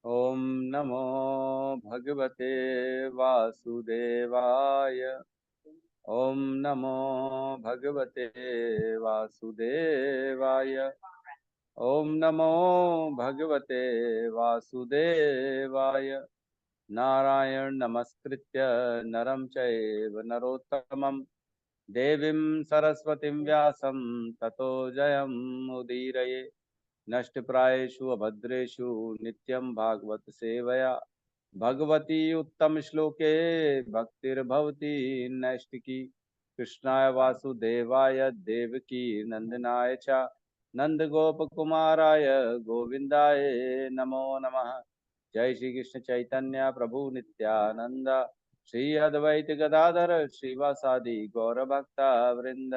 ओम नमो भगवते वासुदेवाय। ओम नमो भगवते वासुदेवाय। ओम नमो भगवते वासुदेवाय। नारायण नमस्कृत्य नरं चैव नरोत्तमं देवीं सरस्वतीं व्यासं ततो जयमुदीरये। नष्टप्रायेषु अभद्रेषु नित्यं भागवत सेवया भगवती उत्तम श्लोके भक्तिर्भवती नैष्टिकी। कृष्णाय वासुदेवाय देवकी नंदनाय च नंदगोपकुमाराय गोविंदाय नमो नमः। जय श्री कृष्ण चैतन्य प्रभु नित्यानंद श्री अद्वैत गदाधर श्रीवासादि गौरभक्ता वृंद।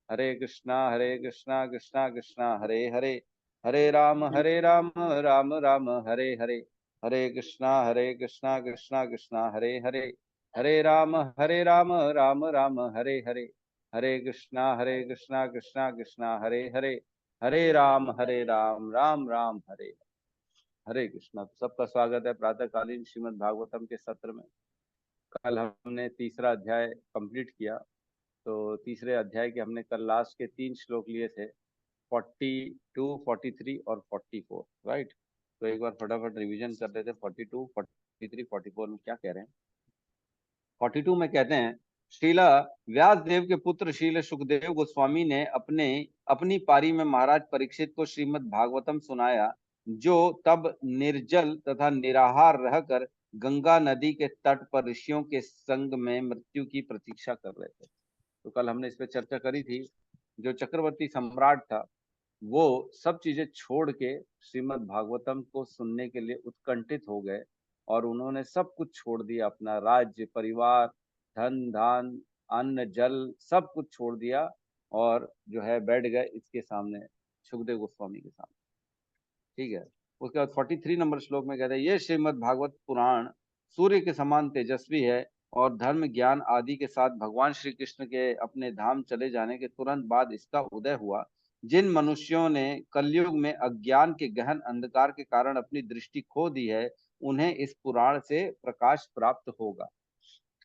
हरे कृष्णा कृष्णा कृष्णा हरे हरे, हरे राम राम राम हरे हरे। हरे कृष्णा कृष्णा कृष्णा हरे हरे, हरे राम राम राम हरे हरे। हरे कृष्णा कृष्णा कृष्णा हरे हरे, हरे राम राम राम हरे। हरे कृष्णा। तो सबका स्वागत है प्रातःकालीन श्रीमद् भागवतम के सत्र में। कल हमने तीसरा अध्याय कंप्लीट किया। तो तीसरे अध्याय के हमने कल लास्ट के 3 श्लोक लिए थे, 42, 43 और 44, राइट। तो एक बार फटाफट रिवीजन कर लेते हैं। 42, 43, 44 में क्या कह रहे हैं। 42 में कहते हैं, श्रीला व्यास देव के पुत्र श्रील सुखदेव गोस्वामी ने अपनी पारी में महाराज परीक्षित को श्रीमद् भागवतम सुनाया, जो तब निर्जल तथा निराहार रहकर गंगा नदी के तट पर ऋषियों के संग में मृत्यु की प्रतीक्षा कर रहे थे। तो कल हमने इस पर चर्चा करी थी। जो चक्रवर्ती सम्राट था, वो सब चीजें छोड़ के श्रीमद् भागवतम को सुनने के लिए उत्कंठित हो गए, और उन्होंने सब कुछ छोड़ दिया, अपना राज्य परिवार धन धान अन्न जल सब कुछ छोड़ दिया, और जो है बैठ गए इसके सामने, सुखदेव गोस्वामी के सामने। ठीक है। उसके बाद 43 नंबर श्लोक में कहते हैं, ये श्रीमद् भागवत पुराण सूर्य के समान तेजस्वी है, और धर्म ज्ञान आदि के साथ भगवान श्री कृष्ण के अपने धाम चले जाने के तुरंत बाद इसका उदय हुआ। जिन मनुष्यों ने कलयुग में अज्ञान के गहन अंधकार के कारण अपनी दृष्टि खो दी है, उन्हें इस पुराण से प्रकाश प्राप्त होगा।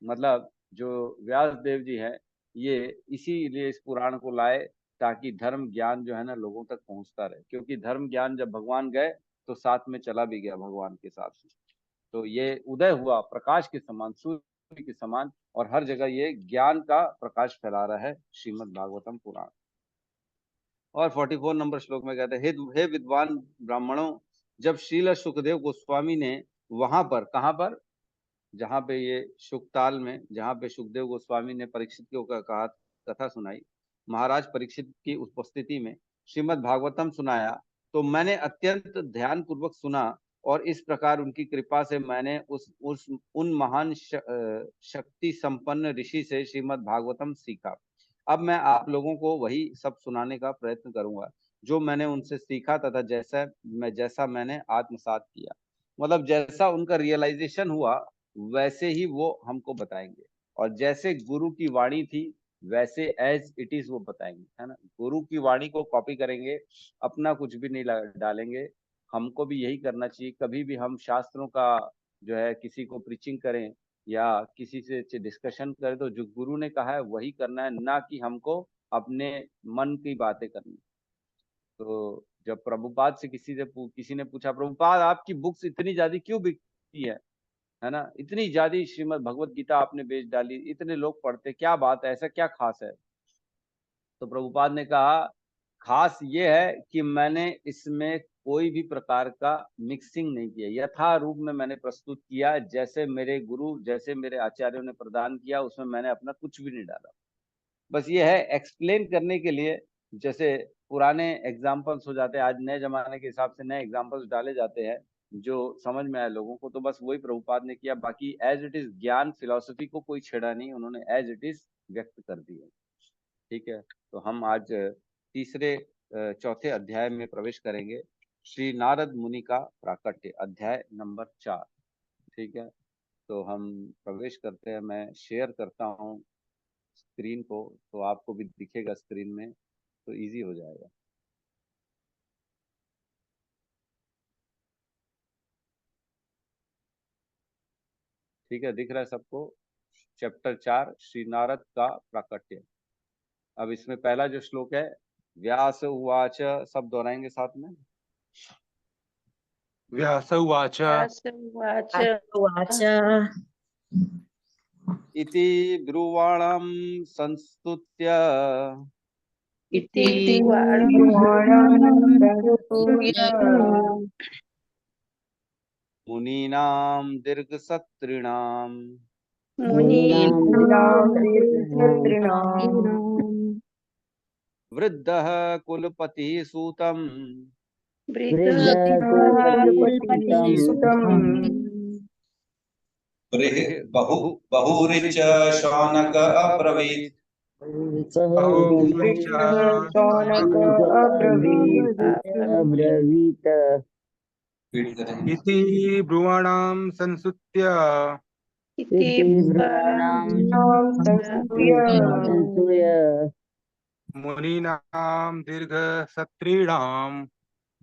मतलब जो व्यास देव जी है, ये इसीलिए इस पुराण को लाए, ताकि धर्म ज्ञान जो है ना लोगों तक पहुंचता रहे। क्योंकि धर्म ज्ञान जब भगवान गए तो साथ में चला भी गया भगवान के साथ। तो ये उदय हुआ प्रकाश के समान, सूर्य के समान, और हर जगह ये ज्ञान का प्रकाश फैला रहा है श्रीमद् भागवतम पुराण। और 44 नंबर श्लोक में कहते हैं, हे विद्वान ब्राह्मणों, जब श्रील सुखदेव गोस्वामी ने वहां पर, कहां पर, जहाँ पे ये शुकताल में, जहाँ पे सुखदेव गोस्वामी ने परीक्षित को कहा, कथा सुनाई, महाराज परीक्षित की उपस्थिति में श्रीमद् भागवतम सुनाया, तो मैंने अत्यंत ध्यान पूर्वक सुना, और इस प्रकार उनकी कृपा से मैंने उस उन महान शक्ति संपन्न ऋषि से श्रीमद् भागवतम सीखा। अब मैं आप लोगों को वही सब सुनाने का प्रयत्न करूंगा, जो मैंने उनसे सीखा, तथा जैसा मैंने आत्मसात किया। मतलब जैसा उनका रियलाइजेशन हुआ, वैसे ही वो हमको बताएंगे, और जैसे गुरु की वाणी थी वैसे एज इट इज वो बताएंगे, है ना। गुरु की वाणी को कॉपी करेंगे, अपना कुछ भी नहीं डालेंगे। हमको भी यही करना चाहिए। कभी भी हम शास्त्रों का जो है किसी को प्रीचिंग करें या किसी से डिस्कशन करें, तो जो गुरु ने कहा है वही करना है, ना कि हमको अपने मन की बातें करनी। तो जब प्रभुपाद से किसी ने पूछा, प्रभुपाद आपकी बुक्स इतनी ज्यादा क्यों बिकती है ना, इतनी ज्यादा श्रीमद् भगवत गीता आपने बेच डाली, इतने लोग पढ़ते, क्या बात है, ऐसा क्या खास है। तो प्रभुपाद ने कहा, खास ये है कि मैंने इसमें कोई भी प्रकार का मिक्सिंग नहीं किया, यथा रूप में मैंने प्रस्तुत किया, जैसे मेरे गुरु, जैसे मेरे आचार्यों ने प्रदान किया, उसमें मैंने अपना कुछ भी नहीं डाला। बस ये है एक्सप्लेन करने के लिए। जैसे पुराने एग्जाम्पल्स हो जाते हैं, आज नए जमाने के हिसाब से नए एग्जाम्पल्स डाले जाते हैं जो समझ में आए लोगों को, तो बस वही प्रभुपाद ने किया। बाकी एज इट इज ज्ञान फिलोसफी को कोई छेड़ा नहीं, उन्होंने एज इट इज व्यक्त कर दिया। ठीक है। तो हम आज तीसरे चौथे अध्याय में प्रवेश करेंगे। श्री नारद मुनि का प्राकट्य, अध्याय नंबर 4। ठीक है। तो हम प्रवेश करते हैं। मैं शेयर करता हूँ स्क्रीन को, तो आपको भी दिखेगा स्क्रीन में, तो इजी हो जाएगा। ठीक है, दिख रहा है सबको? चैप्टर 4 श्री नारद का प्राकट्य। अब इसमें पहला जो श्लोक है, व्यास उवाच, सब दोहराएंगे साथ में। व्यास उवाच उवाच इति ब्रुवाणं संस्तुत्य इति मुनीनां दीर्घसत्रिणां वृद्धः कुलपतिः सूतं बहुरिच शौनक अब्रवीत्। इति ब्रुवाणां संसुत्य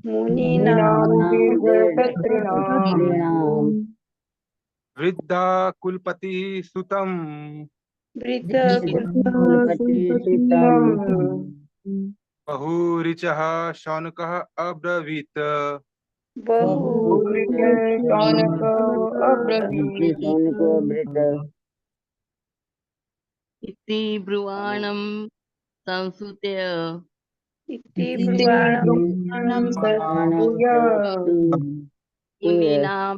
मुनीनां दीर्घसत्रिणां वृद्धा कुलपति सुतं बहुरिचः शौनकः अब्रवीत्। इति ब्रुवाणं संसुत्य मुनीनां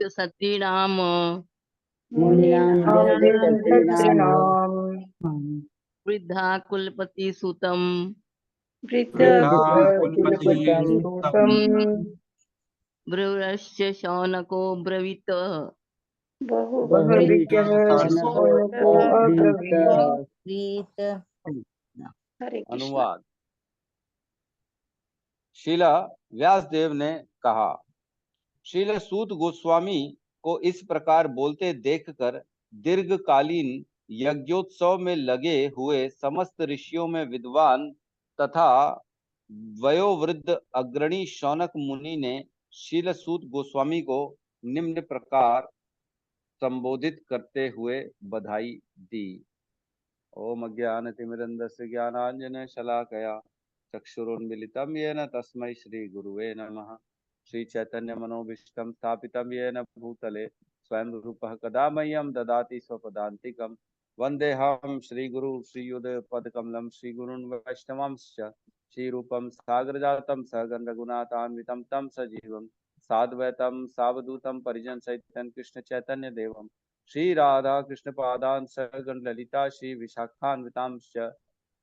सतीनां वृद्धा कुलपति सुतं ब्रुवश्च शौनको ब्रवीत। अनुवाद। शीला व्यासदेव ने कहा, शील सूत गोस्वामी को इस प्रकार बोलते देखकर दीर्घकालीन यज्ञोत्सव में लगे हुए समस्त ऋषियों में विद्वान तथा वयोवृद्ध अग्रणी शौनक मुनि ने शील सूत गोस्वामी को निम्न प्रकार संबोधित करते हुए बधाई दी। ओम अज्ञानतिमिरन्धस्य ज्ञानाञ्जन शलाकया चक्षुरुन्मिलितं येन तस्मै श्री गुरुवे नमः। श्री चैतन्य मनोभीष्टं स्थापितं येन भूतले स्वयं रूपः कदा मह्यं ददाति स्वपदान्तिकं। वन्देऽहं श्रीगुरु श्रीयुतपदकमलं श्रीगुरून् वैष्णवांश्च श्रीरूपं सागरजातं सहगण रघुनाथान्वितं तं सजीवं साद्वैतं सावधूतं परिजनसहितं कृष्ण चैतन्य देवं श्री राधा कृष्ण पादान् सहगण ललिता श्री विशाखान्वितांश्च।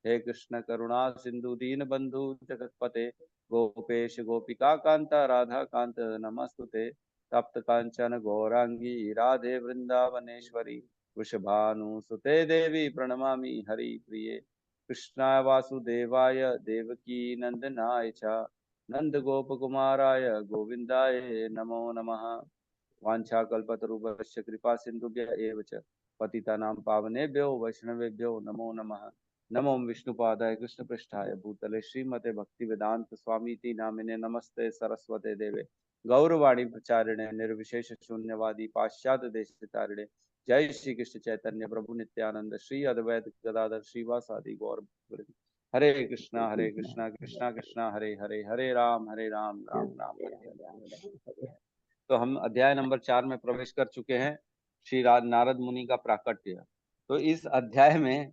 हे कृष्ण करुणा सिंधु दीन बंधु जगतपते गोपेश गोपिका कांत राधा कांत नमस्तुते। तप्त कांचन गौरांगी राधे वृंदावनेश्वरी वृषभानुसुते देवी प्रणमामि हरि प्रिये। कृष्णाय वासुदेवाय देवकी नंदनाय च नंद गोप कुमाराय गोविंदाय नमो नमः। वाञ्छाकल्पतरुभ्यश्च कृपा सिन्धुभ्य एव च पतितानां पावनेभ्यो वैष्णवेभ्यो नमो नमः। नमो विष्णुपादाय कृष्णपृष्ठाय भूतले श्रीमते भक्तिवेदांत स्वामीति नामिने नमस्ते सरस्वते देवे गौरवाणी प्रचारिणे निर्विशेष शून्यवादी पाश्चात्य देशतारिणे। जय श्री कृष्ण चैतन्य प्रभु नित्यानंद श्री अद्वैत गदाधर श्रीवासादि गौर वृंद। हरे कृष्णा कृष्णा कृष्णा हरे हरे हरे राम राम राम हरे हरे। तो हम अध्याय नंबर 4 में प्रवेश कर चुके हैं, श्री नारद मुनि का प्राकट्य। तो इस अध्याय में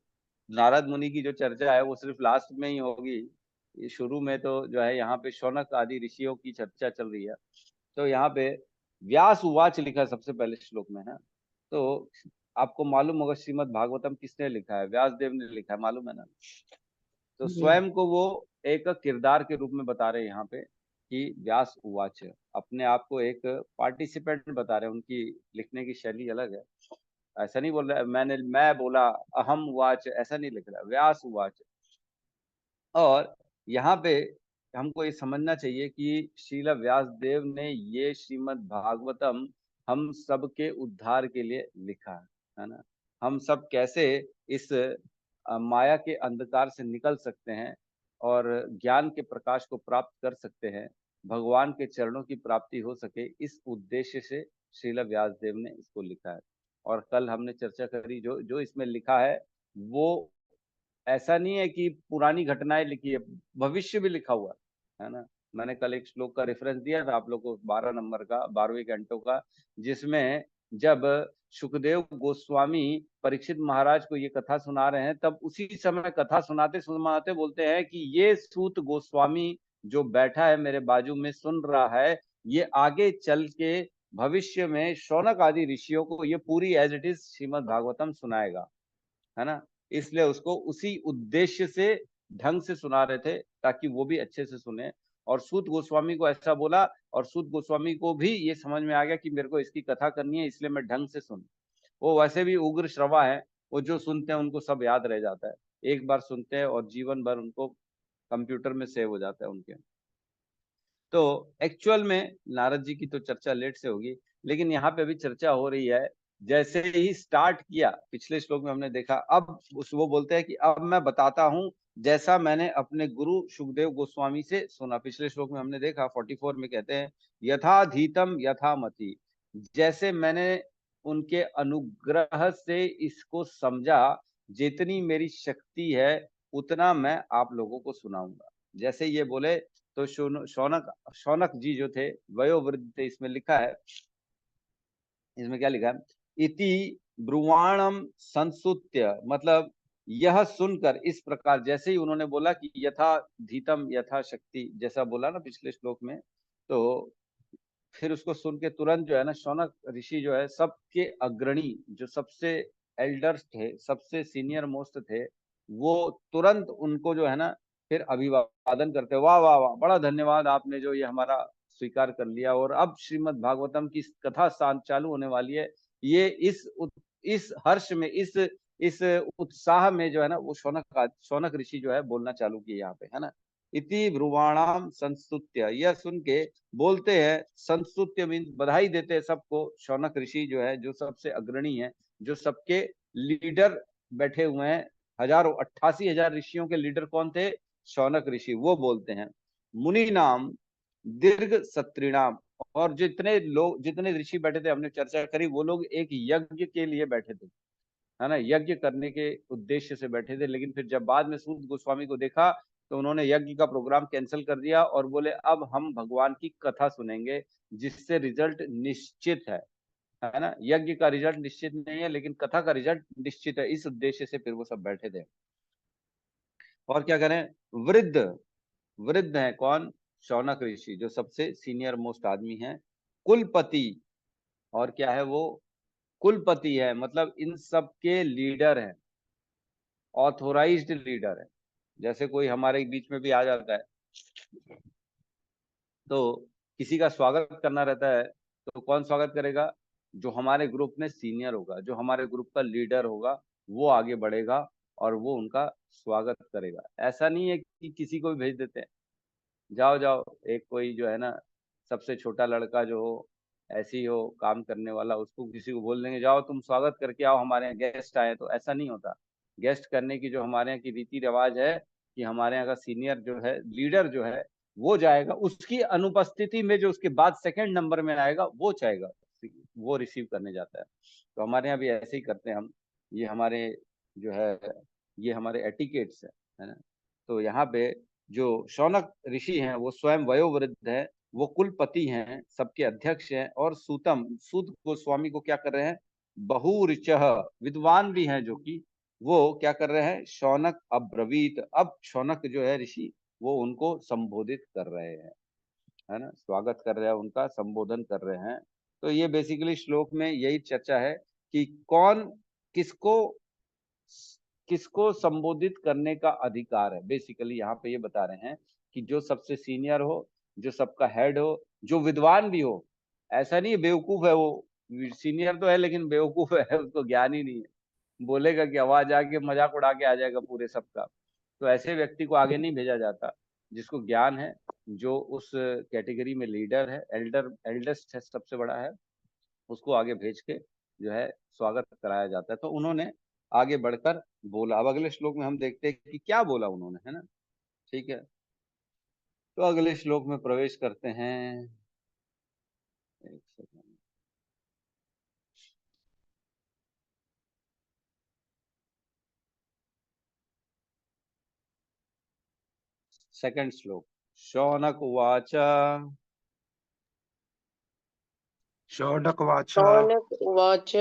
नारद मुनि की जो चर्चा है वो सिर्फ लास्ट में ही होगी। शुरू में तो जो है यहाँ पे शौनक आदि ऋषियों की चर्चा चल रही है। तो यहाँ पे व्यास उवाच लिखा है सबसे पहले श्लोक में है। तो आपको मालूम होगा श्रीमद् भागवतम किसने लिखा है? व्यासदेव ने लिखा है, मालूम है ना? तो स्वयं को वो एक किरदार के रूप में बता रहे हैं यहाँ पे कि व्यास उवाच, अपने आप को एक पार्टिसिपेंट बता रहे हैं। उनकी लिखने की शैली अलग है। ऐसा नहीं बोल रहा मैं बोला अहम उवाच, ऐसा नहीं लिख रहा, व्यास उवाच। और यहाँ पे हमको ये समझना चाहिए कि श्रील व्यासदेव ने ये श्रीमद् भागवतम हम सबके उद्धार के लिए लिखा है ना। हम सब कैसे इस माया के अंधकार से निकल सकते हैं और ज्ञान के प्रकाश को प्राप्त कर सकते हैं, भगवान के चरणों की प्राप्ति हो सके, इस उद्देश्य से श्रील व्यासदेव ने इसको लिखा है। और कल हमने चर्चा करी, जो जो इसमें लिखा है वो ऐसा नहीं है कि पुरानी घटनाएं लिखी है, भविष्य भी लिखा हुआ है ना। मैंने कल एक श्लोक का रेफरेंस दिया था आप लोग को, 12 नंबर का, 12वें घंटों का, जिसमें जब सुखदेव गोस्वामी परीक्षित महाराज को ये कथा सुना रहे हैं, तब उसी समय कथा सुनाते सुनाते बोलते हैं कि ये सूत गोस्वामी जो बैठा है मेरे बाजू में सुन रहा है, ये आगे चल के भविष्य में शौनक आदि ऋषियों को ये पूरी as it is Shrimad Bhagavatam सुनाएगा, है ना। इसलिए उसको उसी उद्देश्य से ढंग से सुना रहे थे ताकि वो भी अच्छे से सुने। और सूत गोस्वामी को ऐसा बोला, और सूत गोस्वामी को भी ये समझ में आ गया कि मेरे को इसकी कथा करनी है, इसलिए मैं ढंग से सुन। वो वैसे भी उग्र श्रवा है, वो जो सुनते हैं उनको सब याद रह जाता है, एक बार सुनते हैं और जीवन भर उनको कंप्यूटर में सेव हो जाता है उनके। तो एक्चुअल में नारद जी की तो चर्चा लेट से होगी, लेकिन यहाँ पे अभी चर्चा हो रही है। जैसे ही स्टार्ट किया पिछले श्लोक में हमने देखा, अब वो बोलते हैं कि अब मैं बताता हूँ जैसा मैंने अपने गुरु सुखदेव गोस्वामी से सुना। पिछले श्लोक में हमने देखा 44 में कहते हैं यथाधीतम यथामति, जैसे मैंने उनके अनुग्रह से इसको समझा, जितनी मेरी शक्ति है उतना मैं आप लोगों को सुनाऊंगा। जैसे ये बोले तो शौनक शौनक जी जो थे वयोवृद्ध थे, इसमें लिखा है, इसमें क्या लिखा है, इति ब्रुवाणम संसुत्य, मतलब यह सुनकर, इस प्रकार, जैसे ही उन्होंने बोला कि यथा धीतम यथा शक्ति, जैसा बोला ना पिछले श्लोक में, तो फिर उसको सुन के तुरंत जो है ना शौनक ऋषि जो है सबके अग्रणी, जो सबसे एल्डर्स थे, सबसे सीनियर मोस्ट थे, वो तुरंत उनको जो है ना फिर अभिवादन करते, वाह वाह वाह, बड़ा धन्यवाद, आपने जो ये हमारा स्वीकार कर लिया, और अब श्रीमद् भागवतम की कथा चालू होने वाली है। ये इस हर्ष में, इस उत्साह में जो है ना वो शौनक ऋषि जो है बोलना चालू किया यहाँ पे, है ना। इति ब्रुवाणाम संस्तुत्य, यह सुन के बोलते हैं, संस्तुत्य मीन्स बधाई देते हैं सबको। शौनक ऋषि जो है, जो सबसे अग्रणी है, जो सबके लीडर बैठे हुए हैं, हजारों 88,000 ऋषियों के लीडर कौन थे, शौनक ऋषि, वो बोलते हैं मुनि नाम दीर्घ सत्रिणाम, और जितने लोग, जितने ऋषि बैठे थे, हमने चर्चा करी, वो लोग एक यज्ञ के लिए बैठे थे, है ना, यज्ञ करने के उद्देश्य से बैठे थे। लेकिन फिर जब बाद में सूत गोस्वामी को देखा तो उन्होंने यज्ञ का प्रोग्राम कैंसिल कर दिया और बोले अब हम भगवान की कथा सुनेंगे, जिससे रिजल्ट निश्चित है ना। यज्ञ का रिजल्ट निश्चित नहीं है, लेकिन कथा का रिजल्ट निश्चित है, इस उद्देश्य से फिर वो सब बैठे थे। और क्या करें, वृद्ध, वृद्ध है कौन, शौनक ऋषि, जो सबसे सीनियर मोस्ट आदमी है, कुलपति, और क्या है वो, कुलपति है, मतलब इन सब के लीडर हैं, ऑथोराइज्ड लीडर है। जैसे कोई हमारे बीच में भी आ जाता है तो किसी का स्वागत करना रहता है, तो कौन स्वागत करेगा, जो हमारे ग्रुप में सीनियर होगा, जो हमारे ग्रुप का लीडर होगा, वो आगे बढ़ेगा और वो उनका स्वागत करेगा। ऐसा नहीं है कि किसी को भी भेज देते हैं, जाओ जाओ, एक कोई जो है ना सबसे छोटा लड़का जो हो, ऐसे ही हो काम करने वाला, उसको किसी को बोल देंगे जाओ तुम स्वागत करके आओ, हमारे यहाँ गेस्ट आए, तो ऐसा नहीं होता। गेस्ट करने की जो हमारे यहाँ की रीति रिवाज है कि हमारे यहाँ का सीनियर जो है, लीडर जो है, वो जाएगा, उसकी अनुपस्थिति में जो उसके बाद सेकंड नंबर में आएगा वो चाहेगा, वो रिसीव करने जाता है। तो हमारे यहाँ भी ऐसे ही करते हैं हम, ये हमारे जो है, ये हमारे एटिकेट्स है ना। तो यहाँ पे जो शौनक ऋषि हैं वो स्वयं वयोवृद्ध है, वो कुलपति हैं, सबके अध्यक्ष हैं, और सूत गोस्वामी को क्या कर रहे हैं, बहुऋचः, विद्वान भी हैं, जो कि वो क्या कर रहे हैं, शौनक अब्रवीत, अब शौनक जो है ऋषि वो उनको संबोधित कर रहे हैं, है ना, स्वागत कर रहे हैं, उनका संबोधन कर रहे हैं। तो ये बेसिकली श्लोक में यही चर्चा है कि कौन किसको किसको संबोधित करने का अधिकार है। बेसिकली यहाँ पे ये बता रहे हैं कि जो सबसे सीनियर हो, जो सबका हेड हो, जो विद्वान भी हो, ऐसा नहीं बेवकूफ है वो, सीनियर तो है लेकिन बेवकूफ है, उसको ज्ञान ही नहीं है, बोलेगा कि आवाज आके मजाक उड़ा के आ जाएगा पूरे सबका। तो ऐसे व्यक्ति को आगे नहीं भेजा जाता, जिसको ज्ञान है, जो उस कैटेगरी में लीडर है, एल्डेस्ट है, सबसे बड़ा है, उसको आगे भेज के जो है स्वागत कराया जाता है। तो उन्होंने आगे बढ़कर बोला। अब अगले श्लोक में हम देखते हैं कि क्या बोला उन्होंने, है ना। ठीक है, तो अगले श्लोक में प्रवेश करते हैं। एक सेकंड। सेकंड श्लोक। शौनक उवाच शौनकवाच शौनक उवाच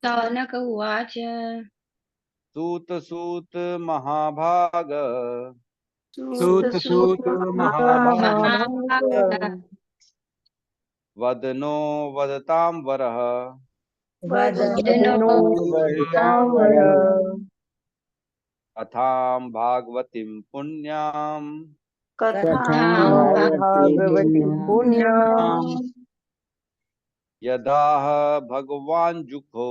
शौनक उवाच सूत सूत महाभाग सूत सूत महाभाग वदनो वदतां वरः वदनो वदतांवर कथां भागवतीं पुण्यां कथां भागवती पुण्यां यदाह भगवान् जुखो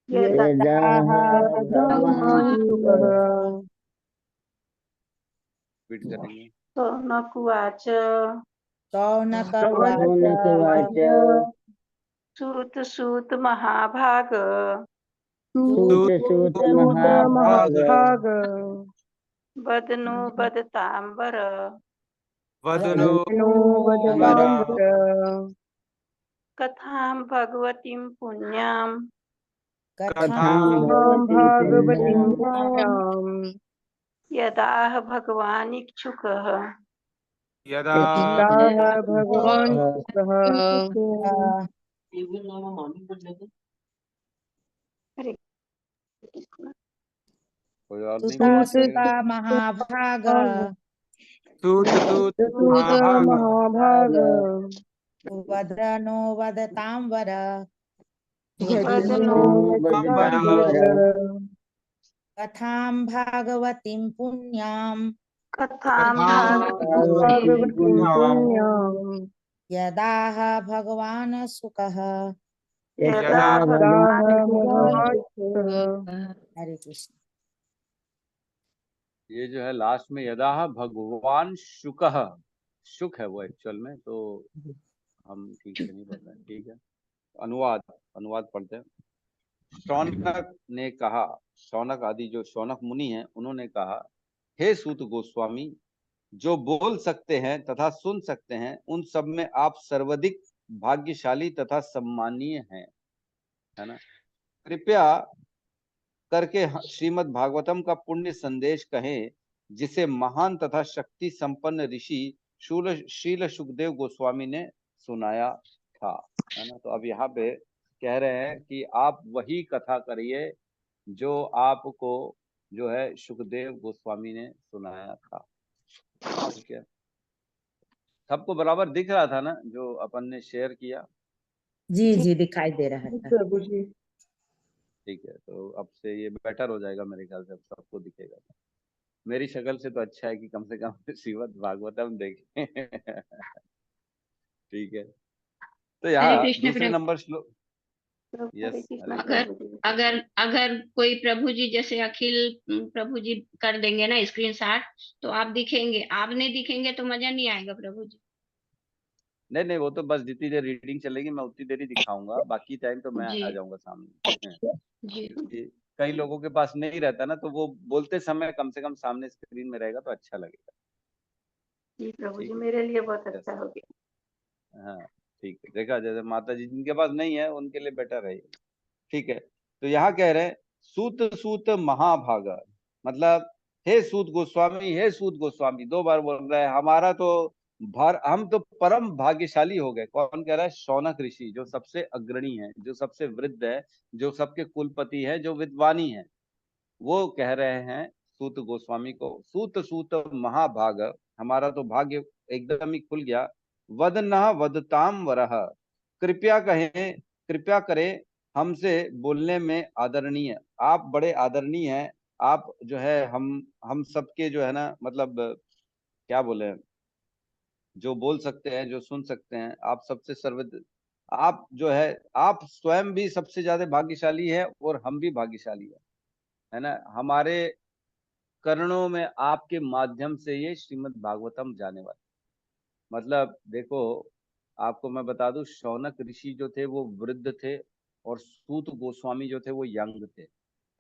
यदा भगवान् शुकः। रिपीट करेंगे। शौनक उवाच शौनक उवाच सूत सूत महाभाग सूत सूत महाभाग वदनो वदतांबर वदनो वदतांबर कथां भगवतीं पुण्यां कथां भागवतीं पुण्यां यदाह भगवान् इच्छुकः यदा भगवान् हरे कृष्ण। कोई और नहीं सुता बोल सुता पाएगा? महाभाग सूत सूत महाभाग महाभाग वदनो वदतांवर वदनो वदतांवर कथां भागवतीं पुण्यां कथां भागवतीं पुण्यां यदाह भगवान् सुखः। यदा भगवान् हरे कृष्ण। ये जो है लास्ट में यदा भगवान शुकः, शुक है वो एक्चुअल में, तो हम ठीक से नहीं पढ़ रहे हैं। ठीक है, अनुवाद पढ़ते हैं। शौनक ने कहा, शौनक आदि जो शौनक मुनि हैं उन्होंने कहा, हे सूत गोस्वामी, जो बोल सकते हैं तथा सुन सकते हैं उन सब में आप सर्वाधिक भाग्यशाली तथा सम्मानीय हैं, है ना। कृपया करके श्रीमद् भागवतम का पुण्य संदेश कहें, जिसे महान तथा शक्ति संपन्न ऋषि शील सुखदेव गोस्वामी ने सुनाया था, है ना। तो अब यहाँ पे कह रहे हैं कि आप वही कथा करिए जो आपको जो है सुखदेव गोस्वामी ने सुनाया था। ठीक है, सबको बराबर दिख रहा था ना जो अपन ने शेयर किया? जी जी दिखाई दे रहा था। प्रभु जी। ठीक है, तो अब से ये बेटर हो जाएगा मेरे ख्याल से, अब सबको दिखेगा। मेरी शक्ल से तो अच्छा है कि कम से कम श्रीमद् भागवतम देखें। ठीक है, तो हरे यहाँ कृष्ण दूसरे प्रभु। नंबर श्लोक। हरे यस, कृष्ण हरे अगर प्रभु जी। अगर अगर कोई प्रभु जी जैसे अखिल प्रभु जी कर देंगे ना स्क्रीनशॉट, तो आप दिखेंगे। आप नहीं दिखेंगे तो मजा नहीं आएगा प्रभु जी। नहीं नहीं, वो तो बस जितनी देर रीडिंग चलेगी मैं उतनी देर ही दिखाऊंगा, बाकी टाइम तो मैं जी आ जाऊंगा सामने। जी क्योंकि कई लोगों के पास नहीं रहता ना, तो वो बोलते समय कम से कम सामने स्क्रीन में रहेगा तो अच्छा लगेगा। जी प्रभु जी, ठीक है, मेरे लिए बहुत यस, अच्छा हो गया। हाँ ठीक है। देखा, जैसे माता जी जिनके पास नहीं है उनके लिए बेटर है ये। ठीक है, तो यहाँ कह रहे हैं सूत सूत महाभागा, मतलब हे सूत गोस्वामी, हे सूत गोस्वामी, दो बार बोल रहा है। हमारा तो हम तो परम भाग्यशाली हो गए। कौन कह रहा है? शौनक ऋषि, जो सबसे अग्रणी है, जो सबसे वृद्ध है, जो सबके कुलपति है, जो विद्वानी है, वो कह रहे हैं सूत गोस्वामी को, सूत सूत महाभाग, हमारा तो भाग्य एकदम ही खुल गया। वदना वदताम वरह, कृपया कहें, कृपया करें हमसे बोलने में आदरणीय, आप बड़े आदरणीय हैं। आप जो है हम सबके जो है ना, मतलब क्या बोले, जो बोल सकते हैं, जो सुन सकते हैं, आप सबसे सर्व, आप जो है, आप स्वयं भी सबसे ज्यादा भाग्यशाली है और हम भी भाग्यशाली है ना। हमारे करणों में आपके माध्यम से ये श्रीमद् भागवतम जाने वाला। मतलब देखो, आपको मैं बता दूं, शौनक ऋषि जो थे वो वृद्ध थे और सूत गोस्वामी जो थे वो यंग थे,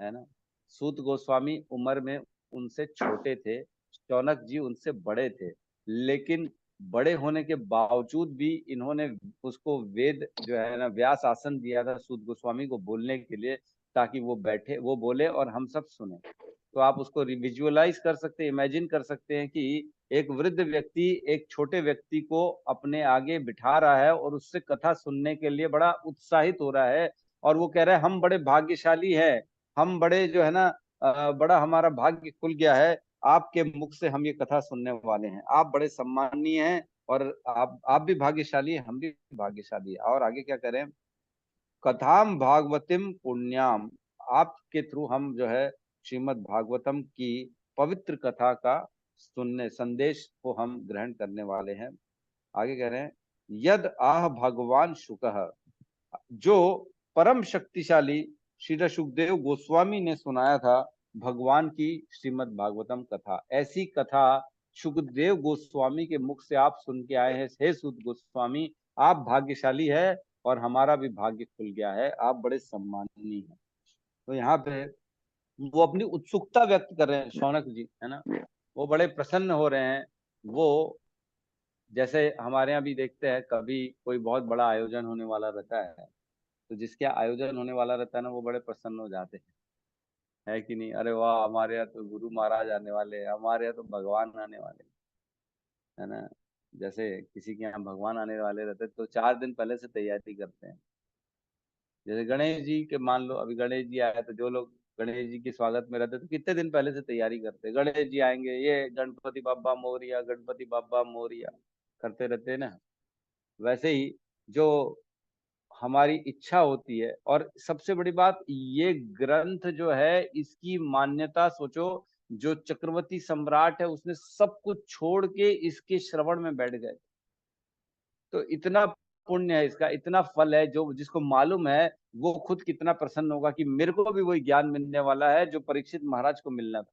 है ना। सूत गोस्वामी उम्र में उनसे छोटे थे, शौनक जी उनसे बड़े थे, लेकिन बड़े होने के बावजूद भी इन्होंने उसको वेद जो है ना, व्यास आसन दिया था सूत गोस्वामी को बोलने के लिए, ताकि वो बैठे, वो बोले और हम सब सुने। तो आप उसको विजुअलाइज कर सकते हैं, इमेजिन कर सकते हैं कि एक वृद्ध व्यक्ति एक छोटे व्यक्ति को अपने आगे बिठा रहा है और उससे कथा सुनने के लिए बड़ा उत्साहित हो रहा है, और वो कह रहा है हम बड़े भाग्यशाली हैं, हम बड़े जो है ना बड़ा हमारा भाग्य खुल गया है, आपके मुख से हम ये कथा सुनने वाले हैं, आप बड़े सम्माननीय हैं, और आप भी भाग्यशाली हैं, हम भी भाग्यशाली हैं। और आगे क्या करें, कथाम भागवतिम पुण्याम, आपके थ्रू हम जो है श्रीमद् भागवतम की पवित्र कथा का सुनने संदेश को हम ग्रहण करने वाले हैं। आगे कह रहे हैं, यद आह भगवान शुकः, जो परम शक्तिशाली श्री सुखदेव गोस्वामी ने सुनाया था भगवान की श्रीमद् भागवतम कथा। ऐसी कथा सुखदेव गोस्वामी के मुख से आप सुन के आए हैं। हे सुत गोस्वामी, आप भाग्यशाली है और हमारा भी भाग्य खुल गया है, आप बड़े सम्माननीय हैं। तो यहाँ पे वो अपनी उत्सुकता व्यक्त कर रहे हैं, शौनक जी है ना, वो बड़े प्रसन्न हो रहे हैं। वो जैसे हमारे यहाँ भी देखते हैं, कभी कोई बहुत बड़ा आयोजन होने वाला रहता है, तो जिसके आयोजन होने वाला रहता है ना, वो बड़े प्रसन्न हो जाते हैं, है कि नहीं? अरे वाह, हमारे यहाँ तो गुरु महाराज आने वाले हैं, हमारे यहाँ तो भगवान आने वाले हैं, है ना। जैसे किसी के यहाँ भगवान आने वाले रहते हैं तो 4 दिन पहले से तैयारी करते हैं। जैसे गणेश जी के मान लो, अभी गणेश जी आए तो जो लोग गणेश जी के स्वागत में रहते तो कितने दिन पहले से तैयारी करते हैं, गणेश जी आएंगे, ये गणपति बाबा मोरिया, गणपति बाबा मोरिया करते रहते हैं ना। वैसे ही जो हमारी इच्छा होती है, और सबसे बड़ी बात, ये ग्रंथ जो है इसकी मान्यता सोचो, जो चक्रवर्ती सम्राट है उसने सब कुछ छोड़ के इसके श्रवण में बैठ गए। तो इतना पुण्य है इसका, इतना फल है, जो जिसको मालूम है वो खुद कितना प्रसन्न होगा कि मेरे को भी वही ज्ञान मिलने वाला है जो परीक्षित महाराज को मिलना था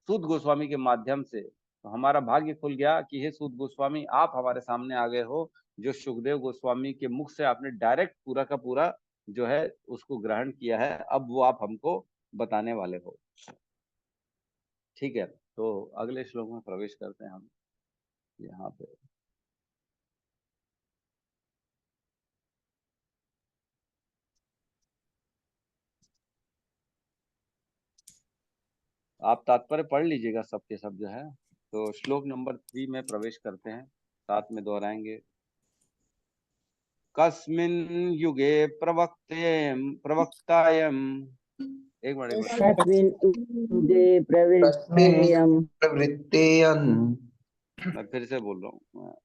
सूत गोस्वामी के माध्यम से। तो हमारा भाग्य खुल गया कि हे सूत गोस्वामी, आप हमारे सामने आ गए हो, जो सुखदेव गोस्वामी के मुख से आपने डायरेक्ट पूरा का पूरा जो है उसको ग्रहण किया है, अब वो आप हमको बताने वाले हो। ठीक है, तो अगले श्लोक में प्रवेश करते हैं हम यहाँ पे। आप तात्पर्य पढ़ लीजिएगा सबके सब जो है। तो श्लोक नंबर 3 में प्रवेश करते हैं, साथ में दोहराएंगे। कस्मिन् युगे प्रवक्तायम्, एक मिनट तस्मिन् युगे प्रवृत्तेयम् प्रवृत्तेयन्, मैं फिर से बोल रहा हूँ,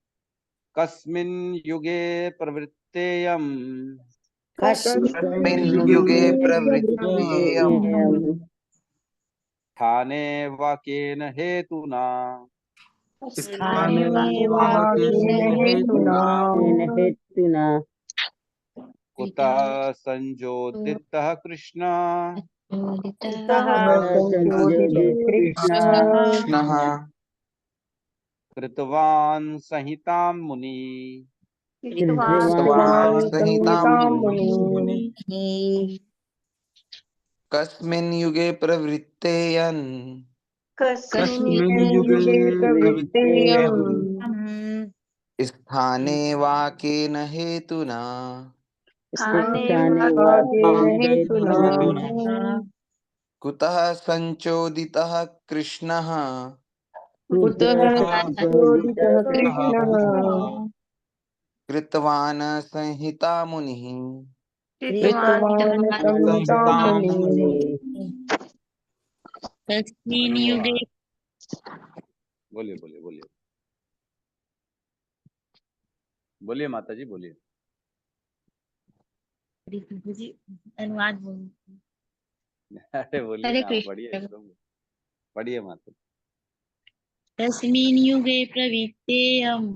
कस्मिन् युगे प्रवृत्तेयम्, कस्मिन् युगे प्रवृत्तेयम्, स्थाने वाक्येन हेतुना, स्थाने हेतुना हेतुना कुतः संजोदितः कृष्णः, कुतः संयोजितः कृष्णः कृष्णः कृतवान् संहितां मुनि, कृतवान् संहितां मुनिः। मुनिः। कस्मिन् युगे प्रवृत्तेयन्, कस्मिन् युगे प्रवृत्तेयम् स्थाने वा केन हेतुना, स्थाने वाक्येन हेतुना कुतः संचोदितः कृष्णः, कुतः संशोधितः कृष्णः कृतवान् संहिता मुनिः। कृतवान् संहितां मुनिः। तस्मिन् युगे बोलिए बोलिए बोलिए बोलिए माता जी बोलिए। जी अनुवाद बोलिए। अरे बोलिए हरे ना, कृष्ण। बढ़िए बढ़िए माता जी। तस्मिन् युगे प्रवृत्तेयम्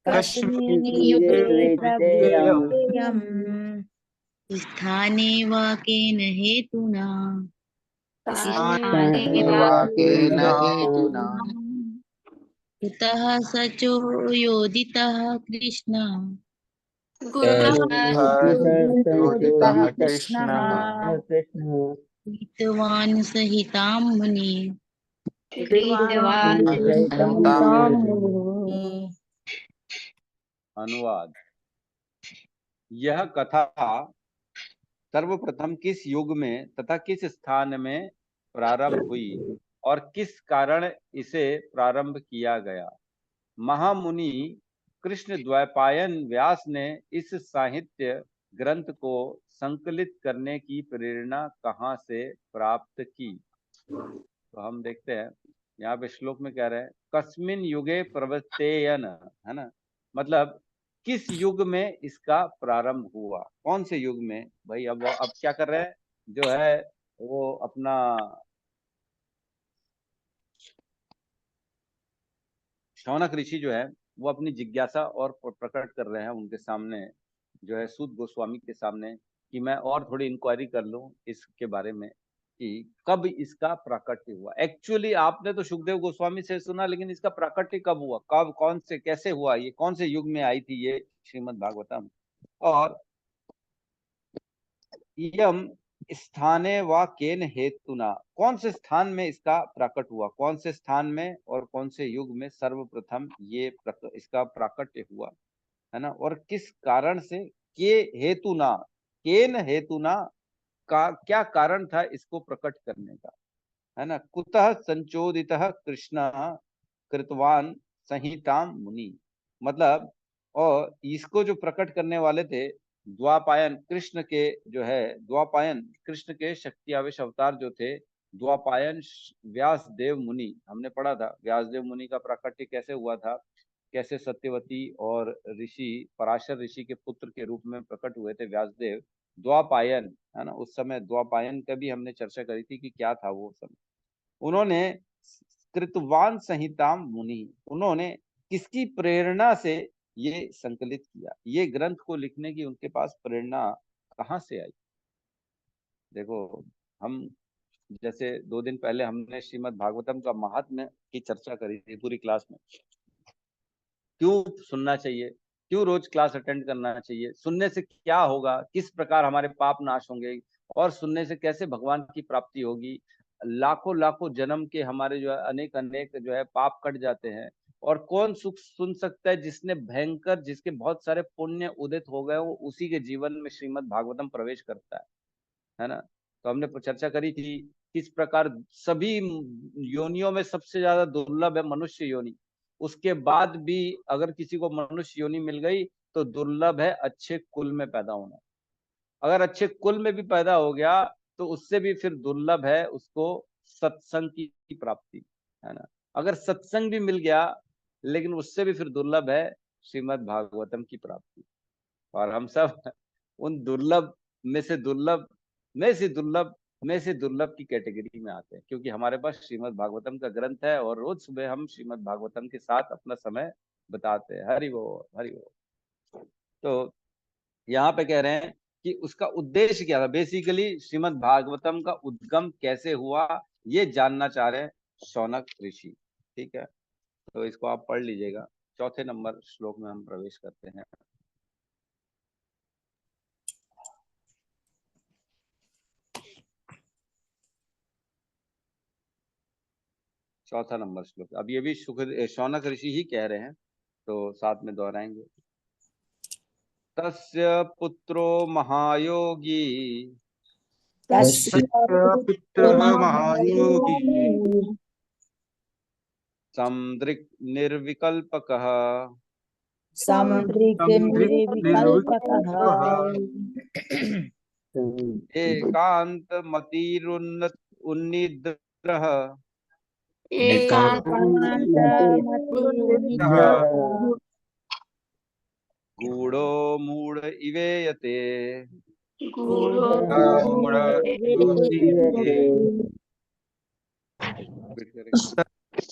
कस्मिन् युगे प्रवृत्तेयम् प्रवृत्तेयम् स्थाने वा केन हेतुना स्थाने वाकेन हेतुना हेतुना, कुतः सचोदितः कृष्णः संचोदितः कृष्णः, कृतवान् सहितां मुनिः। कृतवान् अनुवाद। यह कथा सर्वप्रथम किस युग में तथा किस स्थान में प्रारंभ हुई और किस कारण इसे प्रारंभ किया गया। महामुनि कृष्ण द्वैपायन व्यास ने इस साहित्य ग्रंथ को संकलित करने की प्रेरणा कहाँ से प्राप्त की। तो हम देखते हैं यहाँ पे श्लोक में कह रहे हैं कस्मिन युगे प्रवर्तेयन, है ना, मतलब किस युग में इसका प्रारंभ हुआ, कौन से युग में। भाई अब क्या कर रहे हैं, जो है वो अपना शौनक ऋषि जो है वो अपनी जिज्ञासा और प्रकट कर रहे हैं उनके सामने, जो है सूत गोस्वामी के सामने, कि मैं और थोड़ी इंक्वायरी कर लूं इसके बारे में कि कब इसका प्राकट्य हुआ। एक्चुअली आपने तो सुखदेव गोस्वामी से सुना, लेकिन इसका प्राकट्य कब हुआ, कब, कौन से, कैसे हुआ, ये कौन से युग में आई थी ये श्रीमद् भागवतम। और यम स्थाने व केन हेतुना, कौन से स्थान में इसका प्रकट हुआ, कौन से स्थान में और कौन से युग में सर्वप्रथम ये इसका प्राकट्य हुआ, है ना, और किस कारण से, के हेतुना, केन हेतुना का क्या कारण था इसको प्रकट करने का, है ना। कुतः संचोदितः कृष्ण कृतवान संहिताम मुनि, मतलब और इसको जो प्रकट करने वाले थे द्वापायन कृष्ण के, जो है द्वापायन कृष्ण के शक्ति आवेश अवतार जो थे द्वापायन व्यास देव मुनि, हमने पढ़ा था व्यास देव मुनि का प्राकट्य कैसे हुआ था, कैसे सत्यवती और ऋषि पराशर ऋषि के पुत्र के रूप में प्रकट हुए थे व्यासदेव द्वापायन, है ना। उस समय द्वापायन का भी हमने चर्चा करी थी कि क्या था वो समय। उन्होंने कृतवान संहिताम मुनि, उन्होंने किसकी प्रेरणा से ये संकलित किया, ये ग्रंथ को लिखने की उनके पास प्रेरणा कहाँ से आई। देखो हम जैसे 2 दिन पहले हमने श्रीमद् भागवतम का महात्म्य की चर्चा करी थी पूरी क्लास में, क्यों सुनना चाहिए, क्यों रोज क्लास अटेंड करना चाहिए, सुनने से क्या होगा, किस प्रकार हमारे पाप नाश होंगे और सुनने से कैसे भगवान की प्राप्ति होगी, लाखों लाखों जन्म के हमारे जो है अनेक अनेक जो है पाप कट जाते हैं, और कौन सुख सुन सकता है जिसने भयंकर, जिसके बहुत सारे पुण्य उदित हो गए, वो उसी के जीवन में श्रीमद् भागवतम प्रवेश करता है ना। तो हमने चर्चा करी थी किस प्रकार सभी योनियों में सबसे ज्यादा दुर्लभ है मनुष्य योनि, उसके बाद भी अगर किसी को मनुष्य योनि मिल गई तो दुर्लभ है अच्छे कुल में पैदा होना। अगर अच्छे कुल में भी पैदा हो गया तो उससे भी फिर दुर्लभ है उसको सत्संग की प्राप्ति, है ना। अगर सत्संग भी मिल गया लेकिन उससे भी फिर दुर्लभ है श्रीमद् भागवतम की प्राप्ति। और हम सब उन दुर्लभ में से दुर्लभ में से दुर्लभ में से दुर्लभ की कैटेगरी में आते हैं, क्योंकि हमारे पास श्रीमद् भागवतम का ग्रंथ है और रोज सुबह हम श्रीमद् भागवतम के साथ अपना समय बताते हैं। हरि बोल, हरि बोल। तो यहाँ पे कह रहे हैं कि उसका उद्देश्य क्या था, बेसिकली श्रीमद् भागवतम का उद्गम कैसे हुआ ये जानना चाह रहे हैं शौनक ऋषि। ठीक है, तो इसको आप पढ़ लीजिएगा। 4 नंबर श्लोक में हम प्रवेश करते हैं। चौथा नंबर श्लोक, अब ये भी शौनक ऋषि ही कह रहे हैं तो साथ में दोहराएंगे। तस्य पुत्रो महायोगी तस्य पुत्र महायोगी समदृक् निर्विकल्पकः समदृक् निर्विकल्पकः एकान्तमतिरुन्निद्रः गूढ़ो मूढ़ इवेयते।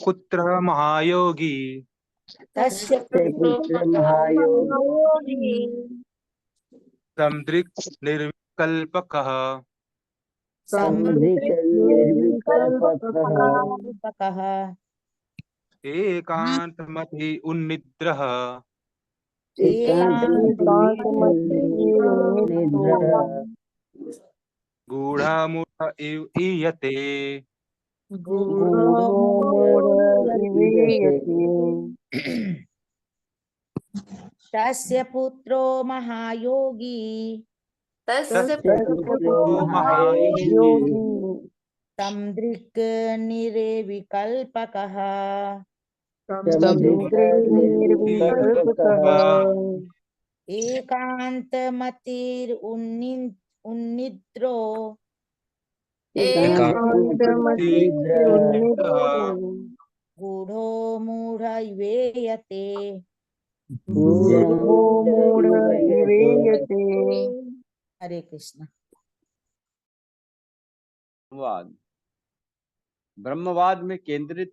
पुत्र महायोगी तस्य पुत्र महायोगी समदृक् निर्विकल्पकः समदृक् निर्विकल्पकः एकान्तमति उन्निद्रः गूढ़ामूढ़ ईयते। तस्य पुत्रो महायोगी तस्य पुत्रो महायोगी तमदृक् निर्विकल्पकः समुद्रनिर्विकल्पकः एकान्तमतिरुन्निद्रो एकान्तमतिरुन्निद्रो गूढ़ो मूढ़यते। गूढ़ो मूढ़ इवेयते। हरे कृष्ण। ब्रह्मवाद, ब्रह्मवाद में केंद्रित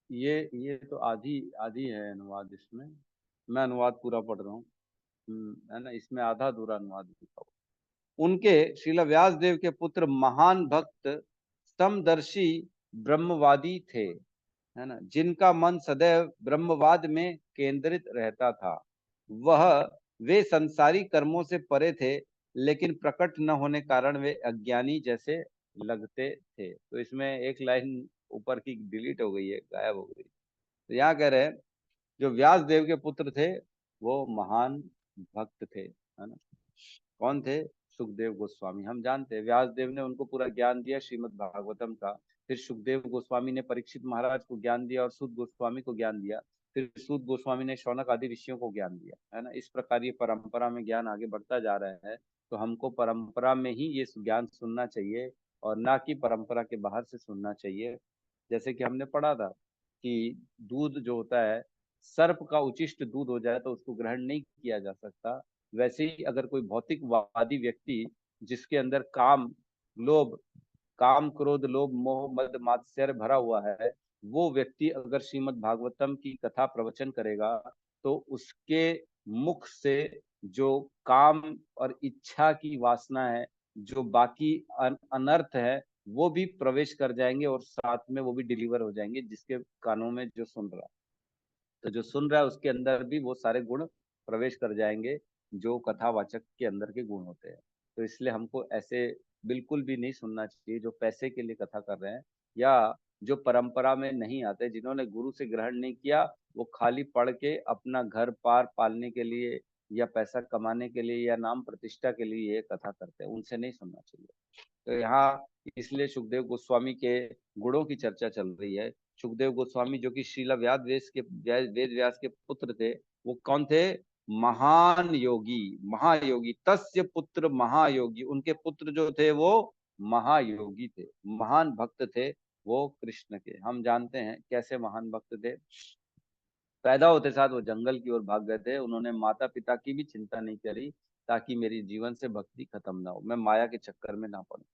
ये तो आधी आधी है अनुवाद। इसमें मैं अनुवाद पूरा पढ़ रहा हूँ, है ना। इसमें आधा अधूरा अनुवाद लिखा हुआ। उनके श्रील व्यास देव के पुत्र महान भक्त समदर्शी ब्रह्मवादी थे, है ना, जिनका मन सदैव ब्रह्मवाद में केंद्रित रहता था। वे संसारी कर्मों से परे थे, लेकिन प्रकट न होने कारण वे अज्ञानी जैसे लगते थे। तो इसमें एक लाइन ऊपर की डिलीट हो गई है, गायब हो गई। तो यहाँ कह रहे हैं जो व्यास देव के पुत्र थे वो महान भक्त थे, है ना। कौन थे? सुखदेव गोस्वामी। हम जानते हैं व्यास देव ने उनको पूरा ज्ञान दिया श्रीमद् भागवतम का। फिर सुखदेव गोस्वामी ने परीक्षित महाराज को ज्ञान दिया और सूत गोस्वामी को ज्ञान दिया। फिर सूत गोस्वामी ने शौनक आदि ऋषियों को ज्ञान दिया, है ना। इस प्रकार ये परंपरा में ज्ञान आगे बढ़ता जा रहा है। तो हमको परंपरा में ही ये ज्ञान सुनना चाहिए और ना कि परंपरा के बाहर से सुनना चाहिए। जैसे कि हमने पढ़ा था कि दूध जो होता है, सर्प का उचिष्ट दूध हो जाए तो उसको ग्रहण नहीं किया जा सकता। वैसे ही अगर कोई भौतिकवादी व्यक्ति जिसके अंदर काम क्रोध लोभ मोह मद मात्सर्य भरा हुआ है, वो व्यक्ति अगर श्रीमद् भागवतम की कथा प्रवचन करेगा तो उसके मुख से जो काम और इच्छा की वासना है, जो बाकी अनर्थ है, वो भी प्रवेश कर जाएंगे और साथ में वो भी डिलीवर हो जाएंगे जिसके कानों में जो सुन रहा है। तो जो सुन रहा है उसके अंदर भी वो सारे गुण प्रवेश कर जाएंगे जो कथावाचक के अंदर के गुण होते हैं। तो इसलिए हमको ऐसे बिल्कुल भी नहीं सुनना चाहिए जो पैसे के लिए कथा कर रहे हैं या जो परंपरा में नहीं आते, जिन्होंने गुरु से ग्रहण नहीं किया, वो खाली पढ़ के अपना घर पार पालने के लिए या पैसा कमाने के लिए या नाम प्रतिष्ठा के लिए ये कथा करते हैं। उनसे नहीं सुनना चाहिए। तो यहाँ इसलिए सुखदेव गोस्वामी के गुणों की चर्चा चल रही है। सुखदेव गोस्वामी जो कि श्रील वेद व्यास के पुत्र थे, वो कौन थे? महान योगी, महायोगी। तस्य पुत्र महायोगी, उनके पुत्र जो थे वो महायोगी थे, महान भक्त थे वो कृष्ण के। हम जानते हैं कैसे महान भक्त थे। पैदा होते साथ वो जंगल की ओर भाग गए थे। उन्होंने माता पिता की भी चिंता नहीं करी ताकि मेरी जीवन से भक्ति खत्म ना हो, मैं माया के चक्कर में ना पड़ूं।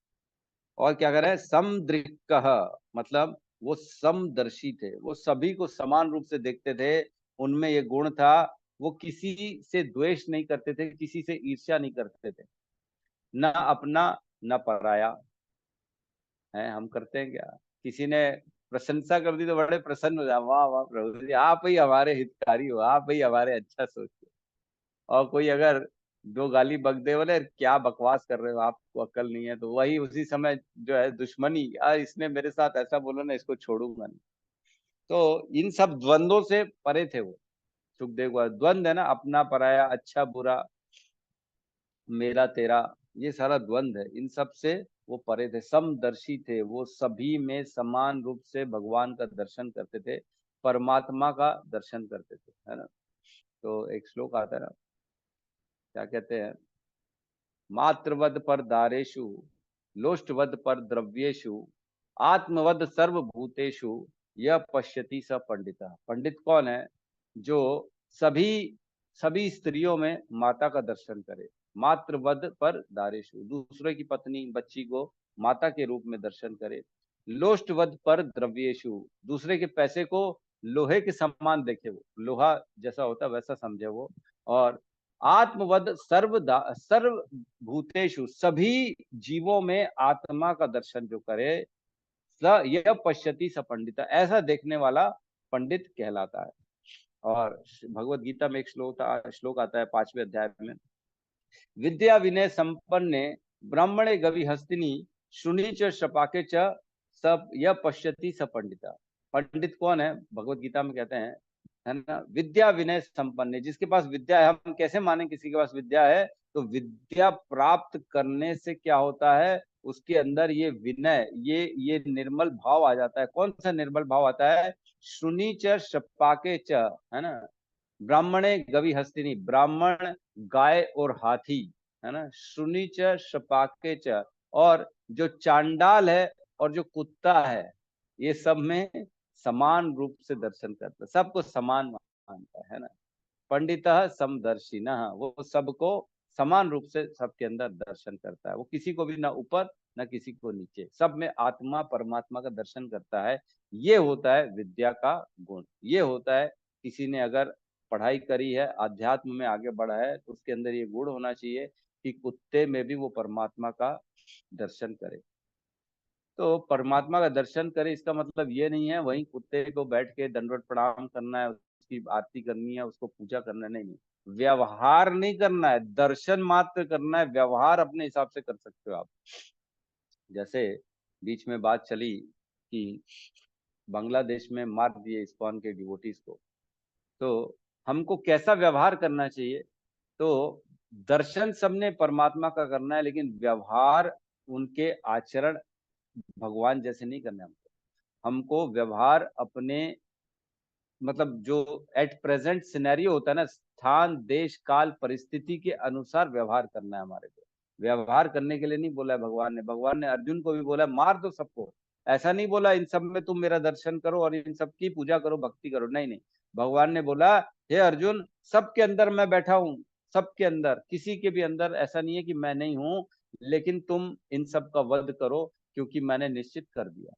और क्या करें? समदृक्कः, मतलब वो समदर्शी थे, वो सभी को समान रूप से देखते थे। उनमें ये गुण था, वो किसी से द्वेष नहीं करते थे, किसी से ईर्ष्या नहीं करते थे, ना अपना न पराया। है हम करते हैं क्या? किसी ने प्रशंसा कर दी तो बड़े प्रसन्न हो जाए, वाह वाह प्रभु जी, आप ही हमारे हितकारी हो, आप ही हमारे अच्छा सोचते। और कोई अगर दो गाली बक दे, बोले क्या बकवास कर रहे हो, आपको अक्ल नहीं है, तो वही उसी समय जो है दुश्मनी, यार इसने मेरे साथ ऐसा बोला ना, इसको छोड़ूंगा नहीं। तो इन सब द्वंद्वों से परे थे वो। सुखदेव का द्वंद्व है ना, अपना पराया, अच्छा बुरा, मेरा तेरा, ये सारा द्वंद्व है, इन सब से वो परे थे, समदर्शी थे। वो सभी में समान रूप से भगवान का दर्शन करते थे, परमात्मा का दर्शन करते थे, है ना। तो एक श्लोक आता है ना, क्या कहते हैं? मातृवद पर दारेशु, लोष्टवद पर द्रव्येशु, आत्मवद सर्वभूतेषु, यह पश्यति स पंडिता। पंडित कौन है? जो सभी सभी स्त्रियों में माता का दर्शन करे। मातृवद पर दारेशु, दूसरे की पत्नी बच्ची को माता के रूप में दर्शन करे। लोष्टवद पर द्रव्येशु, दूसरे के पैसे को लोहे के समान देखे, वो लोहा जैसा होता वैसा समझे वो। और आत्मवद सर्वभूतेषु, सभी जीवों में आत्मा का दर्शन जो करे, स यह पश्यति स पंडिता, ऐसा देखने वाला पंडित कहलाता है। और भगवत गीता में एक श्लोक आता है 5वें अध्याय में, विद्या विनय संपन्ने ब्राह्मणे गवि हस्तिनी शुनि च शपाके च सब यह पश्यति स पंडिता। पंडित कौन है? भगवत गीता में कहते हैं, है ना, विद्या विनय संपन्न, जिसके पास विद्या है। हम कैसे माने किसी के पास विद्या है? तो विद्या प्राप्त करने से क्या होता है? उसके अंदर ये विनय, ये निर्मल भाव आ जाता है। कौन सा निर्मल भाव आता है? शुनि च शपाके च, है ना, ब्राह्मणे गवि हस्तिनी, ब्राह्मण गाय और हाथी, है ना, शुनि च शपाके च, और जो चांडाल है और जो कुत्ता है, ये सब में समान रूप से दर्शन करता है, सबको समान मानता है ना। पंडितः समदर्शिनः, वो सबको समान रूप से सबके अंदर दर्शन करता है, वो किसी को भी ना ऊपर ना किसी को नीचे, सब में आत्मा परमात्मा का दर्शन करता है। ये होता है विद्या का गुण। ये होता है, किसी ने अगर पढ़ाई करी है, अध्यात्म में आगे बढ़ा है, तो उसके अंदर ये गुण होना चाहिए कि कुत्ते में भी वो परमात्मा का दर्शन करे। तो परमात्मा का दर्शन करे, इसका मतलब ये नहीं है वहीं कुत्ते को बैठ के दंडवत प्रणाम करना है, उसकी आरती करनी है, उसको पूजा करना है, नहीं। व्यवहार नहीं करना है, दर्शन मात्र करना है, व्यवहार अपने हिसाब से कर सकते हो आप। जैसे बीच में बात चली कि बांग्लादेश में मार दिए इस्कॉन के डिवोटीज को, तो हमको कैसा व्यवहार करना चाहिए? तो दर्शन सबने परमात्मा का करना है, लेकिन व्यवहार उनके आचरण भगवान जैसे नहीं करने हमको व्यवहार अपने, मतलब जो एट प्रेजेंट सिनेरियो होता है ना, स्थान देश काल परिस्थिति के अनुसार व्यवहार करना है हमारे को। व्यवहार करने के लिए नहीं बोला है भगवान ने। भगवान ने अर्जुन को भी बोला मार दो सबको, ऐसा नहीं बोला इन सब में तुम मेरा दर्शन करो और इन सब की पूजा करो, भक्ति करो, नहीं नहीं। भगवान ने बोला हे अर्जुन, सबके अंदर मैं बैठा हूँ, सबके अंदर, किसी के भी अंदर ऐसा नहीं है कि मैं नहीं हूँ, लेकिन तुम इन सब का वध करो, क्योंकि मैंने निश्चित कर दिया।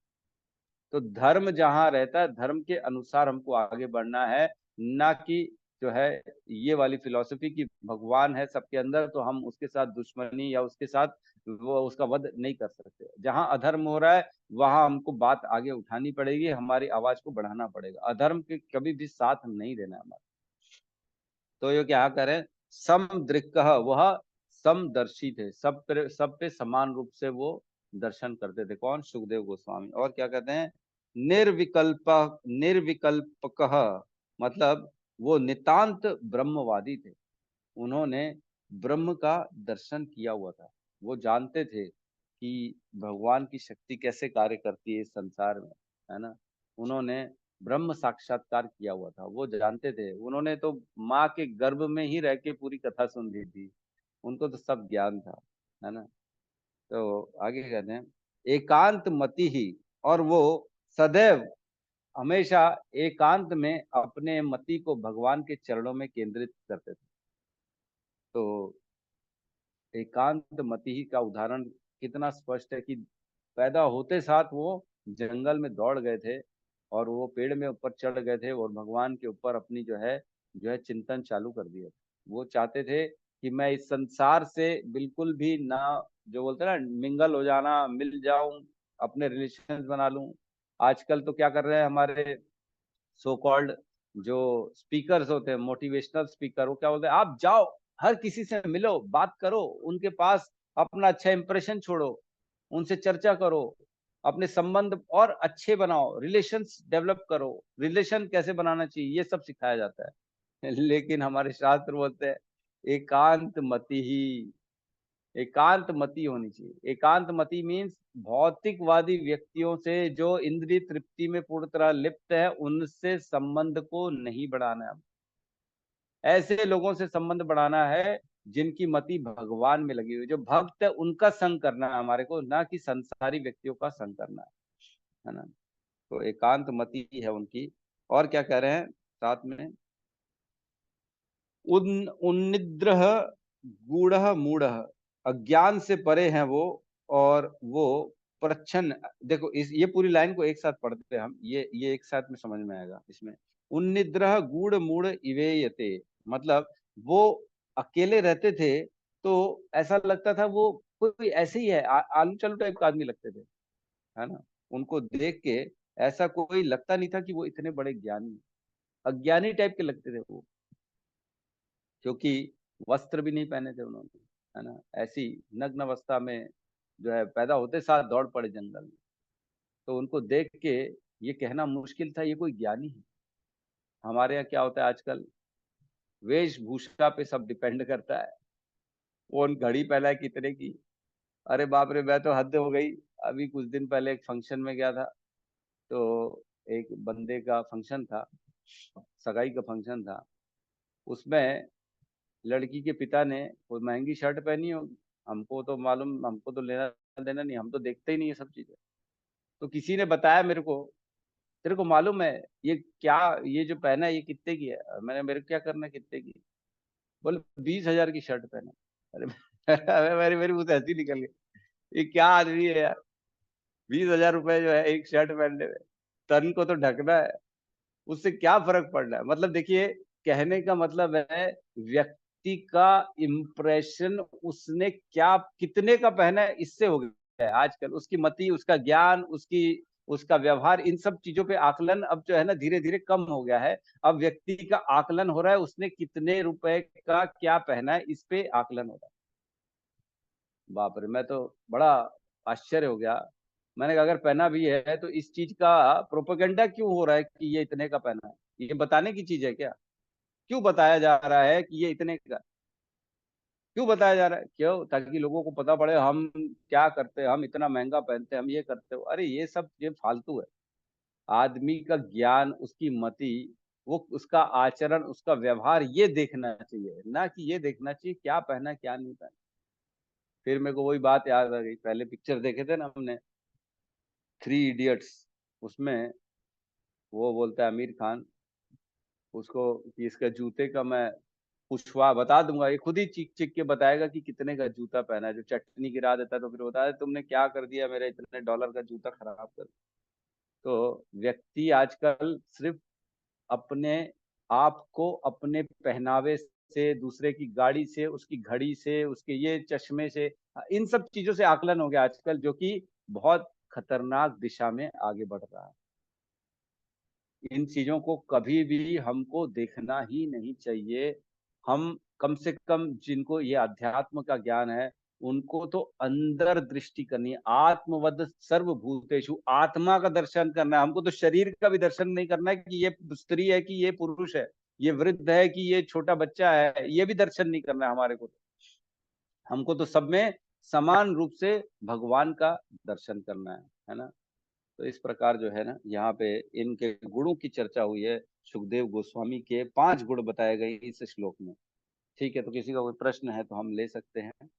तो धर्म जहां रहता है, धर्म के अनुसार हमको आगे बढ़ना है, ना कि जो है ये वाली फिलॉसफी कि भगवान है सबके अंदर तो हम उसके साथ दुश्मनी या उसके साथ वो उसका वध नहीं कर सकते। जहां अधर्म हो रहा है वहां हमको बात आगे उठानी पड़ेगी, हमारी आवाज को बढ़ाना पड़ेगा। अधर्म के कभी भी साथ नहीं देना है हमारा। तो ये क्या करें? समदृक्कः, वह समदर्शी थे, सब पे समान रूप से वो दर्शन करते थे। कौन? सुखदेव गोस्वामी। और क्या कहते हैं? निर्विकल्पकः, मतलब वो नितांत ब्रह्मवादी थे। उन्होंने ब्रह्म का दर्शन किया हुआ था। वो जानते थे कि भगवान की शक्ति कैसे कार्य करती है इस संसार में, है ना। उन्होंने ब्रह्म साक्षात्कार किया हुआ था, वो जानते थे। उन्होंने तो माँ के गर्भ में ही रह के पूरी कथा सुन ली थी, उनको तो सब ज्ञान था, है ना। तो आगे कहते हैं एकांत मति ही, और वो सदैव हमेशा एकांत में अपने मति को भगवान के चरणों में केंद्रित करते थे। तो एकांत मति ही का उदाहरण कितना स्पष्ट है कि पैदा होते साथ वो जंगल में दौड़ गए थे और वो पेड़ में ऊपर चढ़ गए थे और भगवान के ऊपर अपनी जो है चिंतन चालू कर दिया। वो चाहते थे कि मैं इस संसार से बिल्कुल भी ना, जो बोलते हैं ना, मिंगल हो जाना, मिल जाऊं, अपने रिलेशन बना लूं। आजकल तो क्या कर रहे हैं हमारे सो कॉल्ड जो स्पीकर्स होते हैं, मोटिवेशनल स्पीकर, वो क्या बोलते हैं, आप जाओ हर किसी से मिलो, बात करो, उनके पास अपना अच्छा इंप्रेशन छोड़ो, उनसे चर्चा करो, अपने संबंध और अच्छे बनाओ, रिलेशंस डेवलप करो। रिलेशन कैसे बनाना चाहिए ये सब सिखाया जाता है। लेकिन हमारे शास्त्र बोलते हैं एकांत मति ही, एकांत मति होनी चाहिए। एकांत मति मीन्स भौतिकवादी व्यक्तियों से, जो इंद्रिय तृप्ति में पूर्ण तरह लिप्त है, उनसे संबंध को नहीं बढ़ाना है। ऐसे लोगों से संबंध बढ़ाना है जिनकी मति भगवान में लगी हुई, जो भक्त है उनका संग करना है हमारे को, ना कि संसारी व्यक्तियों का संग करना है ना। तो एकांत मति है उनकी। और क्या कह रहे हैं साथ में? उन्निद्र गूढ़ मूढ़, अज्ञान से परे हैं वो, और वो प्रच्छन्न। देखो ये पूरी लाइन को एक साथ पढ़ते हैं हम, ये एक साथ में समझ में आएगा इसमें। उन्निद्र गूढ़ मूढ़ इवेयते, मतलब वो अकेले रहते थे तो ऐसा लगता था वो कोई ऐसे ही है, आलू चालू टाइप का आदमी लगते थे, है ना। उनको देख के ऐसा कोई लगता नहीं था कि वो इतने बड़े ज्ञानी, अज्ञानी टाइप के लगते थे वो, क्योंकि वस्त्र भी नहीं पहने थे उन्होंने, है ना। ऐसी नग्न अवस्था में जो है पैदा होते साथ दौड़ पड़े जंगल में। तो उनको देख के ये कहना मुश्किल था ये कोई ज्ञानी है। हमारे यहाँ क्या होता है आजकल, वेशभूषा पे सब डिपेंड करता है, कौन घड़ी पहना है कितने की, अरे बाप रे, मैं तो हद हो गई। अभी कुछ दिन पहले एक फंक्शन में गया था, तो एक बंदे का फंक्शन था, सगाई का फंक्शन था। उसमें लड़की के पिता ने कोई महंगी शर्ट पहनी होगी, हमको तो मालूम, हमको तो लेना देना नहीं, हम तो देखते ही नहीं ये सब चीजें। तो किसी ने बताया मेरे को, तेरे को मालूम है ये क्या, ये जो पहना है ये कितने की है? मैंने, मेरे को क्या करना है कितने की? बोले 20,000 की शर्ट पहना। अरे मेरी मेरी मुंह से हंसी निकल गई। ये क्या आदमी है यार, 20,000 रुपए जो है एक शर्ट पहनने में, तन को तो ढकना है, उससे क्या फर्क पड़ रहा है? मतलब देखिए, कहने का मतलब है व्यक्ति का इम्प्रेशन उसने क्या कितने का पहना है इससे हो गया है आजकल। उसकी मति, उसका ज्ञान, उसकी उसका व्यवहार, इन सब चीजों पे आकलन अब जो है ना धीरे धीरे कम हो गया है। अब व्यक्ति का आकलन हो रहा है उसने कितने रुपए का क्या पहना है, इस पे आकलन हो रहा है। बाप रे, मैं तो बड़ा आश्चर्य हो गया। मैंने कहा अगर पहना भी है तो इस चीज का प्रोपेगेंडा क्यों हो रहा है कि ये इतने का पहना है? ये बताने की चीज है क्या? क्यों बताया जा रहा है कि ये इतने का? क्यों बताया जा रहा है? क्यों? ताकि लोगों को पता पड़े हम क्या करते हैं, हम इतना महंगा पहनते हैं, हम ये करते हो। अरे ये सब ये फालतू है। आदमी का ज्ञान, उसकी मति, वो उसका आचरण, उसका व्यवहार, ये देखना चाहिए, ना कि ये देखना चाहिए क्या पहना क्या नहीं पहना। फिर मेरे को वही बात याद आ गई, पहले पिक्चर देखे थे ना हमने, 3 इडियट्स। उसमें वो बोलता है आमिर खान उसको कि इसका जूते का मैं पुछवा बता दूंगा, ये खुद ही चीख चीख के बताएगा कि कितने का जूता पहना है। जो चटनी गिरा देता है तो फिर बता दे तुमने क्या कर दिया, मेरे इतने डॉलर का जूता खराब कर। तो व्यक्ति आजकल सिर्फ अपने आप को अपने पहनावे से, दूसरे की गाड़ी से, उसकी घड़ी से, उसके ये चश्मे से, इन सब चीजों से आकलन हो गया आजकल, जो कि बहुत खतरनाक दिशा में आगे बढ़ रहा है। इन चीजों को कभी भी हमको देखना ही नहीं चाहिए। हम कम से कम जिनको ये अध्यात्म का ज्ञान है, उनको तो अंदर दृष्टि करनी है। आत्मवद सर्वभूतेषु, आत्मा का दर्शन करना है हमको, तो शरीर का भी दर्शन नहीं करना है कि ये स्त्री है कि ये पुरुष है, ये वृद्ध है कि ये छोटा बच्चा है, ये भी दर्शन नहीं करना है हमारे को। हमको तो सब में समान रूप से भगवान का दर्शन करना है ना। तो इस प्रकार जो है ना, यहाँ पे इनके गुणों की चर्चा हुई है। सुखदेव गोस्वामी के 5 गुण बताए गए इस श्लोक में। ठीक है, तो किसी का कोई प्रश्न है तो हम ले सकते हैं।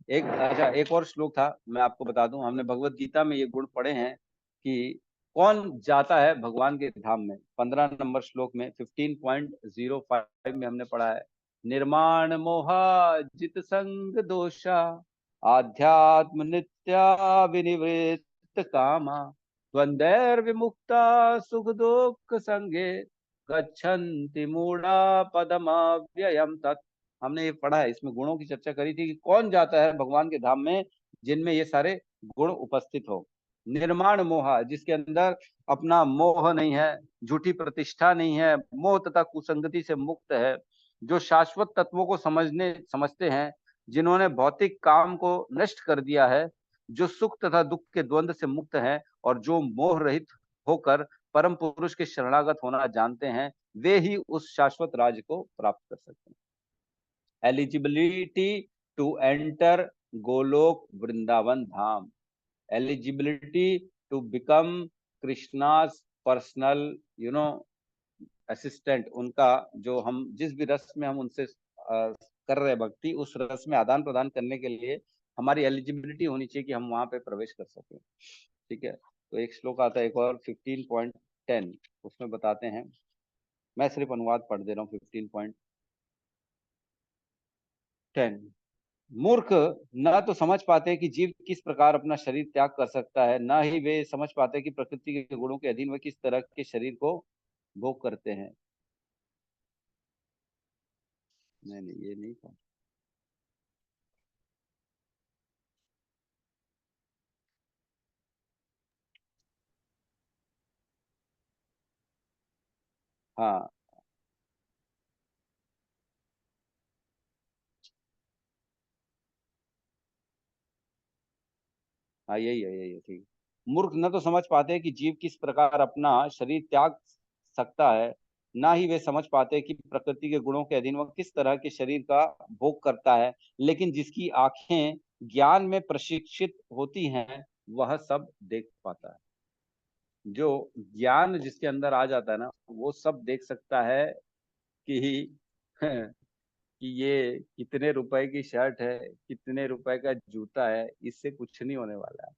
एक अच्छा, एक और श्लोक था, मैं आपको बता दूं, हमने भगवत गीता में ये गुण पढ़े हैं कि कौन जाता है भगवान के धाम में। 15 नंबर श्लोक में 15.05 में हमने पढ़ा है, निर्माण मोहा जित संग दोषा आध्यात्म नित्या विनिवृत्त कामा द्वंद्वैर विमुक्ता सुख दुख संगे गच्छन्ति मूढ़ा पदमव्ययम् तत्। हमने ये पढ़ा है, इसमें गुणों की चर्चा करी थी कि कौन जाता है भगवान के धाम में जिनमें ये सारे गुण उपस्थित हो। निर्माण मोह, जिसके अंदर अपना मोह नहीं है, झूठी प्रतिष्ठा नहीं है, मोह तथा कुसंगति से मुक्त है, जो शाश्वत तत्वों को समझते हैं, जिन्होंने भौतिक काम को नष्ट कर दिया है, जो सुख तथा दुख के द्वंद्व से मुक्त है, और जो मोह रहित होकर परम पुरुष के शरणागत होना जानते हैं, वे ही उस शाश्वत राज्य को प्राप्त कर सकते हैं। Eligibility to enter Golok Vrindavan Dham, eligibility to become Krishna's personal assistant. उनका जो हम जिस भी रस में हम उनसे कर रहे भक्ति, उस रस में आदान प्रदान करने के लिए हमारी एलिजिबिलिटी होनी चाहिए कि हम वहां पे प्रवेश कर सकें। ठीक है, तो एक श्लोक आता है एक और 15.10, उसमें बताते हैं, मैं सिर्फ अनुवाद पढ़ दे रहा हूँ। 15.10, मूर्ख न तो समझ पाते कि जीव किस प्रकार अपना शरीर त्याग कर सकता है, न ही वे समझ पाते कि प्रकृति के गुणों के अधीन वे किस तरह के शरीर को भोग करते हैं। नहीं नहीं, ये नहीं था। हाँ हाँ, यही है, ठीक। मूर्ख न तो समझ पाते कि जीव किस प्रकार अपना शरीर त्याग सकता है, ना ही वे समझ पाते कि प्रकृति के गुणों के अधीन वह किस तरह के शरीर का भोग करता है, लेकिन जिसकी आंखें ज्ञान में प्रशिक्षित होती हैं वह सब देख पाता है। जो ज्ञान जिसके अंदर आ जाता है ना, वो सब देख सकता है कि कि ये कितने रुपए की शर्ट है, कितने रुपए का जूता है, इससे कुछ नहीं होने वाला है,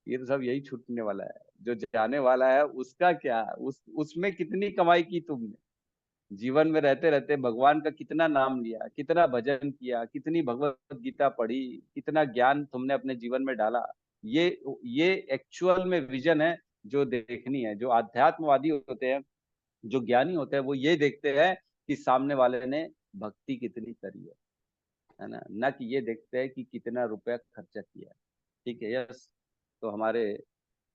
ये तो सब यही छूटने वाला है। जो जाने वाला है उसका क्या, उसमें कितनी कमाई की तुमने, जीवन में रहते रहते भगवान का कितना नाम लिया, कितना भजन किया, कितनी भगवत गीता पढ़ी, कितना ज्ञान तुमने अपने जीवन में डाला, ये ये एक्चुअल में विजन है जो देखनी है। जो आध्यात्मवादी होते हैं, जो ज्ञानी होते हैं, वो ये देखते हैं कि सामने वाले ने भक्ति कितनी करी है ना, ना कि ये देखते हैं कि कितना रुपया खर्चा किया है। ठीक है, यस। तो हमारे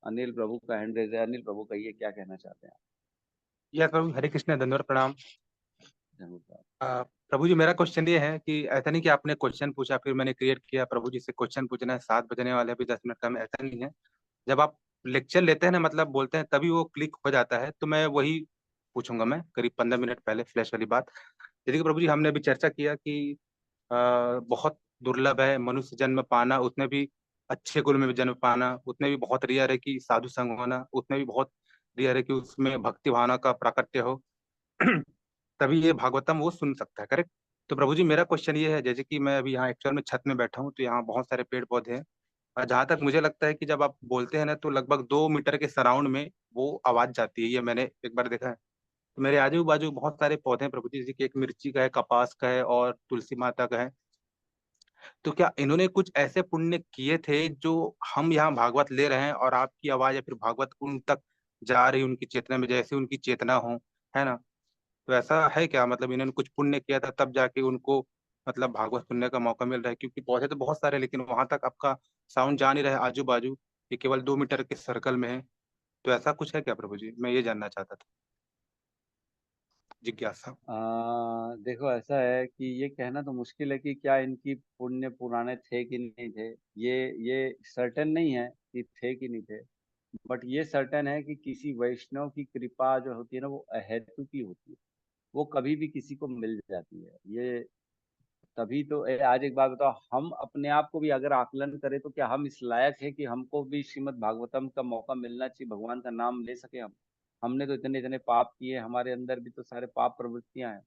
अनिल प्रभु का हैंड रेज है। अनिल प्रभु कहिए क्या कहना चाहते हैं या प्रभु हरे कृष्ण, धन्यवाद, प्रणाम। आप। प्रभु जी, मेरा क्वेश्चन ये है कि ऐसा नहीं कि आपने क्वेश्चन पूछा फिर मैंने क्रिएट किया, प्रभु जी से क्वेश्चन पूछना है, 7 बजने वाले अभी 10 मिनट कम, ऐसा नहीं है। जब आप लेक्चर लेते हैं ना, मतलब बोलते हैं, तभी वो क्लिक हो जाता है, तो मैं वही पूछूंगा। मैं करीब 15 मिनट पहले फ्लैश वाली बात, जैसे कि प्रभु जी हमने अभी चर्चा किया कि बहुत दुर्लभ है मनुष्य जन्म पाना, उतने भी अच्छे कुल में भी जन्म पाना, उतने भी बहुत रेयर है कि साधु संग होना, उतने भी बहुत रेयर है कि उसमें भक्ति भावना का प्राकट्य हो। तभी ये भागवतम वो सुन सकता है, करेक्ट। तो प्रभु जी मेरा क्वेश्चन ये है, जैसे कि मैं अभी यहाँ एक्चुअल में छत में बैठा हूँ, तो यहाँ बहुत सारे पेड़ पौधे हैं, और जहां तक मुझे लगता है कि जब आप बोलते हैं ना, तो लगभग 2 मीटर के सराउंड में वो आवाज जाती है, ये मैंने एक बार देखा है। तो मेरे आजू बाजू बहुत सारे पौधे हैं प्रभु जी, जैसे कि एक मिर्ची का है, कपास का है, और तुलसी माता का है। तो क्या इन्होंने कुछ ऐसे पुण्य किए थे जो हम यहाँ भागवत ले रहे हैं, और आपकी आवाज या फिर भागवत उन तक जा रही उनकी चेतना में, जैसे उनकी चेतना हो, है ना। तो ऐसा है क्या, मतलब इन्होंने कुछ पुण्य किया था तब जाके उनको मतलब भागवत सुनने का मौका मिल रहा है, क्योंकि पौधे तो बहुत सारे, लेकिन वहां तक आपका साउंड जा नहीं रहा है आजू बाजू, ये केवल 2 मीटर के सर्कल में है। तो ऐसा कुछ है क्या प्रभु जी, मैं ये जानना चाहता था, जिज्ञासा। देखो ऐसा है कि ये कहना तो मुश्किल है कि क्या इनकी पुण्य पुराने थे कि नहीं थे। ये सर्टेन नहीं है कि थे कि नहीं थे, बट ये सर्टेन है कि किसी वैष्णव की कृपा जो होती है ना, वो अहेतु की होती है, वो कभी भी किसी को मिल जाती है। ये तभी तो आज एक बात बताओ, हम अपने आप को भी अगर आकलन करें तो क्या हम इस लायक है कि हमको भी श्रीमद् भागवतम का मौका मिलना चाहिए, भगवान का नाम ले सके हम। हमने तो इतने इतने पाप किए, हमारे अंदर भी तो सारे पाप प्रवृत्तियां हैं,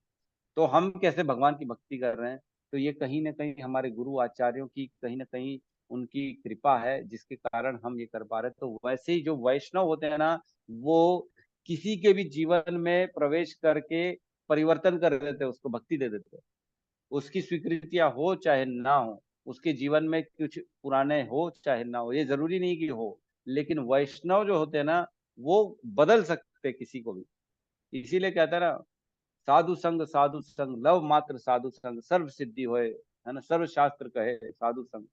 तो हम कैसे भगवान की भक्ति कर रहे हैं। तो ये कहीं ना कहीं हमारे गुरु आचार्यों की कहीं ना कहीं उनकी कृपा है, जिसके कारण हम ये कर पा रहे हैं। तो वैसे ही जो वैष्णव होते हैं ना, वो किसी के भी जीवन में प्रवेश करके परिवर्तन कर देते हैं, उसको भक्ति दे देते हैं। उसकी स्वीकृतियां हो चाहे ना हो, उसके जीवन में कुछ पुराने हो चाहे ना हो, ये जरूरी नहीं कि हो, लेकिन वैष्णव जो होते हैं ना, वो बदल सकते हैं किसी को भी। इसीलिए कहता है ना, साधु संग लव मात्र साधु संग सर्व सिद्धि होए, है ना, सर्व शास्त्र कहे साधु संग।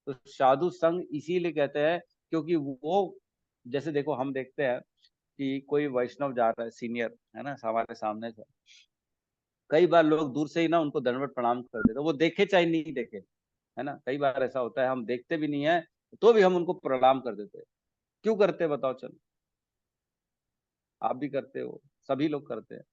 तो साधु संग इसीलिए कहते हैं क्योंकि वो, जैसे देखो हम देखते हैं कि कोई वैष्णव जा रहा है सीनियर, है ना, हमारे सामने से, कई बार लोग दूर से ही ना उनको दंडवत प्रणाम कर देते, वो देखे चाहे नहीं देखे, है ना। कई बार ऐसा होता है हम देखते भी नहीं है तो भी हम उनको प्रणाम कर देते हैं। क्यों करते हैं बताओ, चलो। आप भी करते हो, सभी लोग करते हैं।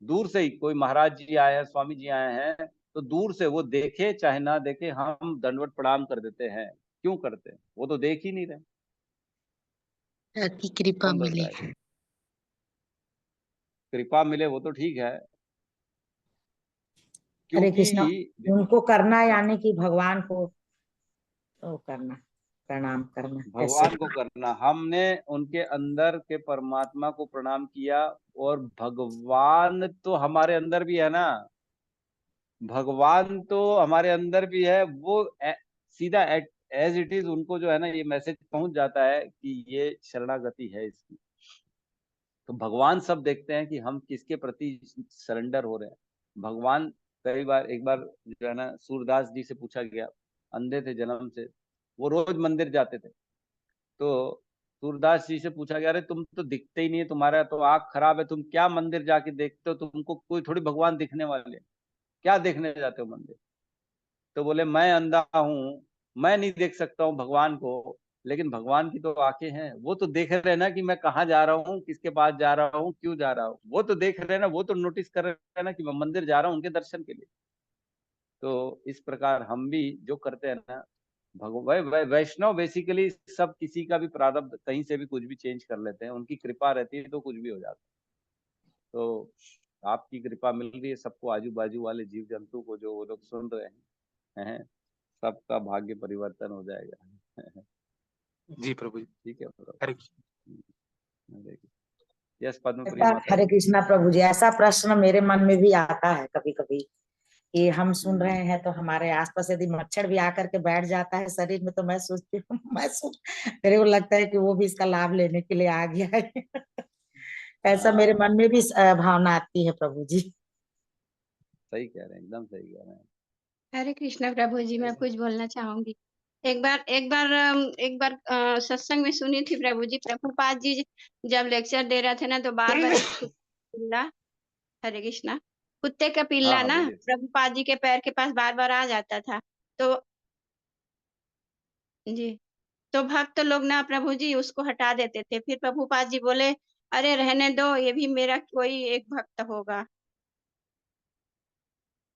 दूर से ही कोई महाराज जी आए हैं, स्वामी जी आए हैं, तो दूर से वो देखे चाहे ना देखे हम दंडवत प्रणाम कर देते हैं। क्यों करते हैं, वो तो देख ही नहीं रहे। ताकि कृपा कौन मिले। बताए, कृपा मिले वो तो ठीक है, हरे क्योंकि कृष्ण। उनको करना यानी कि भगवान को वो करना, प्रणाम करना, ऐसे। भगवान को करना, हमने उनके अंदर के परमात्मा को प्रणाम किया। और भगवान तो हमारे अंदर भी है ना, भगवान तो हमारे अंदर भी है। वो सीधा एज इट इज उनको जो है ना, ये मैसेज पहुंच जाता है कि ये शरणागति है इसकी। तो भगवान सब देखते हैं कि हम किसके प्रति सरेंडर हो रहे हैं। भगवान कई बार, एक बार जो है ना, सूरदास जी से पूछा गया, अंधे थे जन्म से, वो रोज मंदिर जाते थे। तो सूरदास जी से पूछा गया, अरे तुम तो दिखते ही नहीं है, तुम्हारा तो आंख खराब है, तुम क्या मंदिर जाके देखते हो, तुमको कोई थोड़ी भगवान दिखने वाले हैं, क्या देखने जाते हो मंदिर। तो बोले मैं अंधा हूँ, मैं नहीं देख सकता हूँ भगवान को, लेकिन भगवान की तो आंखें हैं, वो तो देख रहे हैं ना कि मैं कहाँ जा रहा हूँ, किसके पास जा रहा हूँ, क्यों जा रहा हूँ, वो तो देख रहे हैं ना, वो तो नोटिस कर रहे हैं ना कि मैं मंदिर जा रहा हूँ उनके दर्शन के लिए। तो इस प्रकार हम भी जो करते हैं ना, वैष्णव बेसिकली सब किसी का भी प्रारब्ध कहीं से भी कुछ भी चेंज कर लेते हैं, उनकी कृपा रहती है तो कुछ भी हो जाता है। तो आपकी कृपा मिल रही है सबको, आजू बाजू वाले जीव जंतु को जो वो लोग सुन रहे हैं, सबका भाग्य परिवर्तन हो जाएगा। जी प्रभु जी। ठीक है प्रभु। हरे कृष्ण। यस पद्म प्रिया माता हरे जी। कृष्णा प्रभु जी, ऐसा प्रश्न मेरे मन में भी आता है कभी कभी कि हम सुन रहे हैं तो हमारे आसपास यदि मच्छर भी आकर के बैठ जाता है शरीर में, तो मैं सोचती हूँ मेरे को लगता है कि वो भी इसका लाभ लेने के लिए आ गया है। ऐसा मेरे मन में भी भावना आती है प्रभु जी। सही कह रहे हैं, एकदम सही कह रहे हैं। हरे कृष्णा प्रभु जी, मैं कुछ बोलना चाहूंगी। एक बार सत्संग में सुनी थी प्रभु जी, प्रभुपाद जी जब लेक्चर दे रहे थे ना, तो बार बार पिल्ला, हरे कृष्णा, कुत्ते का पिल्ला हाँ ना बोलिए। प्रभुपाद जी के पैर के पास बार बार आ जाता था। तो जी, तो भक्त लोग ना प्रभु जी उसको हटा देते थे। फिर प्रभुपाद जी बोले, अरे रहने दो, ये भी मेरा कोई एक भक्त होगा।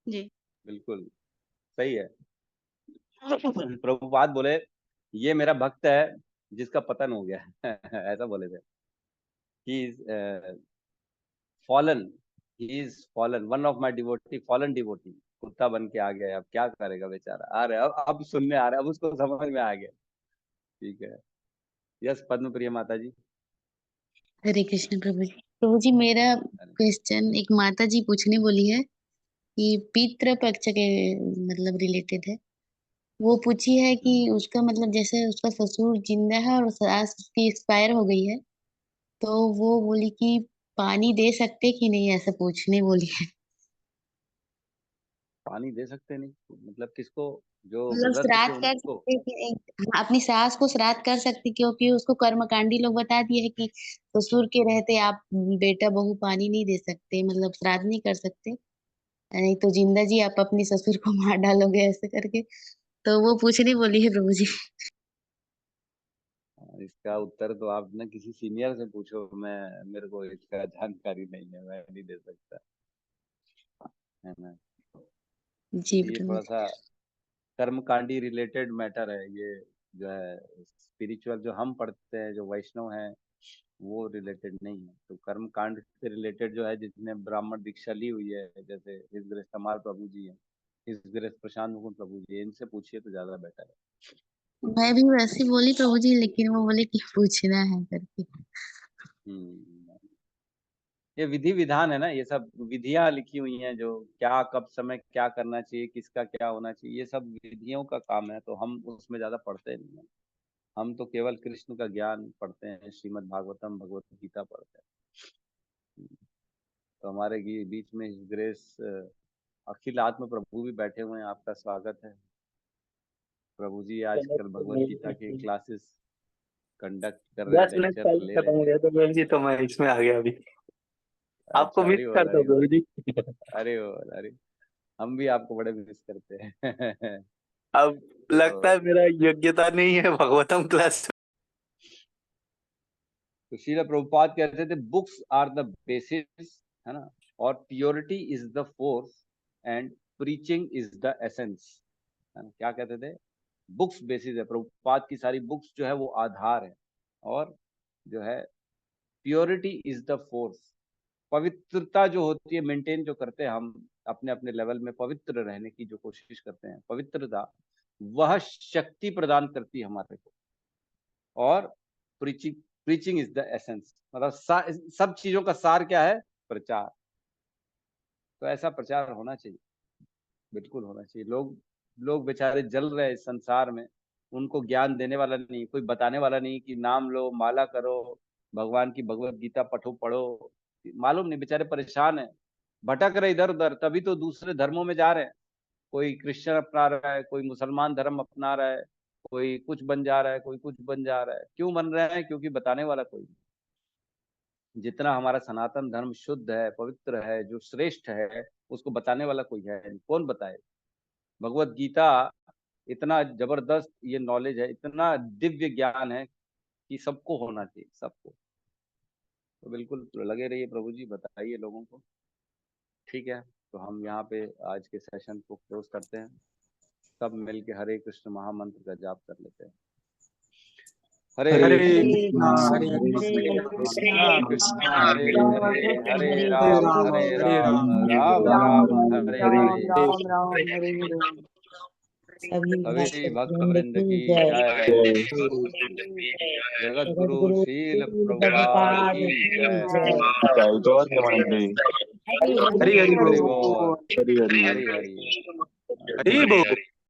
जी बिल्कुल सही है। प्रभुपाद बोले ये मेरा भक्त है जिसका पतन हो गया है। ऐसा बोले थे कि fallen, he is fallen, one of my devotee, fallen devotee, कुत्ता बन के आ गया है, अब क्या करेगा बेचारा। आ रहे अब सुनने आ रहा है, अब उसको समझ में आ गया। ठीक है। यस पद्म प्रिय माता जी। हरे कृष्ण प्रभु जी। प्रभु जी, मेरा क्वेश्चन एक माता जी पूछने बोली है कि पितृ पक्ष के मतलब रिलेटेड है। वो पूछी है कि उसका मतलब जैसे उसका ससुर जिंदा है और सास उसकी एक्सपायर हो गई है, तो वो बोली कि पानी दे सकते कि नहीं, ऐसा पूछने बोली है। पानी दे सकते नहीं मतलब किसको, जो मतलब गुजर चुके श्राद्ध कर उनको? सकते कि नहीं, हाँ, अपनी सास को श्राद्ध कर सकती, क्योंकि उसको कर्मकांडी लोग बता दिए है कि ससुर के रहते आप बेटा बहू पानी नहीं दे सकते, मतलब श्राद्ध नहीं कर सकते, नहीं तो जिंदा जी आप अपनी ससुर को मार डालोगे ऐसे करके। तो वो पूछने बोली है प्रभु जी। इसका उत्तर तो आप ना किसी सीनियर से पूछो, मैं, मेरे को इसका जानकारी नहीं है, मैं नहीं दे सकता, है ना। जी ये प्रभु थोड़ा जी। सा कर्मकांडी रिलेटेड मैटर है ये, जो है स्पिरिचुअल जो हम पढ़ते हैं, जो वैष्णव हैं, वो रिलेटेड नहीं है। तो कर्म कांड से रिलेटेड जो है, जिसने ब्राह्मण दीक्षा ली हुई है, जैसे हिज ग्रेस तमाल प्रभु जी हैं, हिज ग्रेस प्रशांत मुकुंद प्रभु जी, इनसे पूछिए तो ज्यादा बेटर है। मैं भी वैसे बोली प्रभु जी, लेकिन वो बोले कि पूछना है करके। हम्म। ये विधि विधान है ना, ये सब विधियां लिखी हुई हैं, जो क्या कब समय क्या करना चाहिए, किसका क्या होना चाहिए, ये सब विधियों का काम है। तो हम उसमें ज्यादा पढ़ते नहीं हैं, हम तो केवल कृष्ण का ज्ञान पढ़ते हैं, श्रीमद् भागवतम भगवत गीता पढ़ते हैं। तो हमारे बीच में हिज ग्रेस अखिल आत्म प्रभु भी बैठे हुए हैं, आपका स्वागत है प्रभु जी। आजकल भगवत गीता के क्लासेस कंडक्ट कर रहे हैं, 10 मिनट लेक्चर पहले ले रहे खत्म हो हैं। गया तो बहन जी, तो मैं इसमें आ गया अभी। आपको अच्छा, मिस अरे बोल करता हूँ अरे बोल प्रभु जी। अरे बोल अरे, हम भी आपको बड़े मिस करते हैं। अब लगता है तो मेरा योग्यता नहीं है भगवतम क्लास। श्रील प्रभुपाद कहते थे बुक्स आर द बेसिस, है ना, और purity is the force and preaching is the essence, है ना। क्या कहते थे? बुक्स बेसिस है, प्रभुपाद की सारी बुक्स जो है वो आधार है, और जो है प्योरिटी इज द फोर्स, पवित्रता जो होती है मेंटेन जो करते हैं हम अपने अपने लेवल में, पवित्र रहने की जो कोशिश करते हैं, पवित्रता वह शक्ति प्रदान करती है हमारे को। और preaching, preaching is the essence, मतलब सब चीजों का सार क्या है? प्रचार। तो ऐसा प्रचार होना चाहिए, बिल्कुल होना चाहिए। लोग लोग बेचारे जल रहे हैं इस संसार में, उनको ज्ञान देने वाला नहीं, कोई बताने वाला नहीं कि नाम लो, माला करो, भगवान की भगवत गीता पढ़ो। मालूम नहीं, बेचारे परेशान है, भटक रहे इधर उधर, तभी तो दूसरे धर्मों में जा रहे हैं। कोई क्रिश्चियन अपना रहा है, कोई मुसलमान धर्म अपना रहा है, कोई कुछ बन जा रहा है, कोई कुछ बन जा रहा है। क्यों बन रहे हैं? क्योंकि बताने वाला कोई नहीं। जितना हमारा सनातन धर्म शुद्ध है, पवित्र है, जो श्रेष्ठ है, उसको बताने वाला कोई है नहीं। कौन बताए? भगवत गीता इतना जबरदस्त ये नॉलेज है, इतना दिव्य ज्ञान है कि सबको होना चाहिए, सबको। तो बिल्कुल लगे रहिए प्रभु जी, बताइए लोगों को। ठीक है, तो हम यहाँ पे आज के सेशन को क्लोज करते हैं। सब मिलके हरे कृष्ण महामंत्र का जाप कर लेते हैं। हरे हरे कृष्णा हरे हरे कृष्णा कृष्णा कृष्णा हरे कृष्णा हरे हरे हरे हरे राम राम हरे हरे राम राम राम राम राम राम हरे राम हरे। राम राम हरे हरे। सभी सभी भक्त भक्त वृंद की की जय। जय। जगत गुरु जगद्गुरु शील श्रील प्रभुपाद प्रभुपाद की की जय। जय। हरि हरि हरि बोल बोल। हरि हरि हरि हरि। हरि बोल।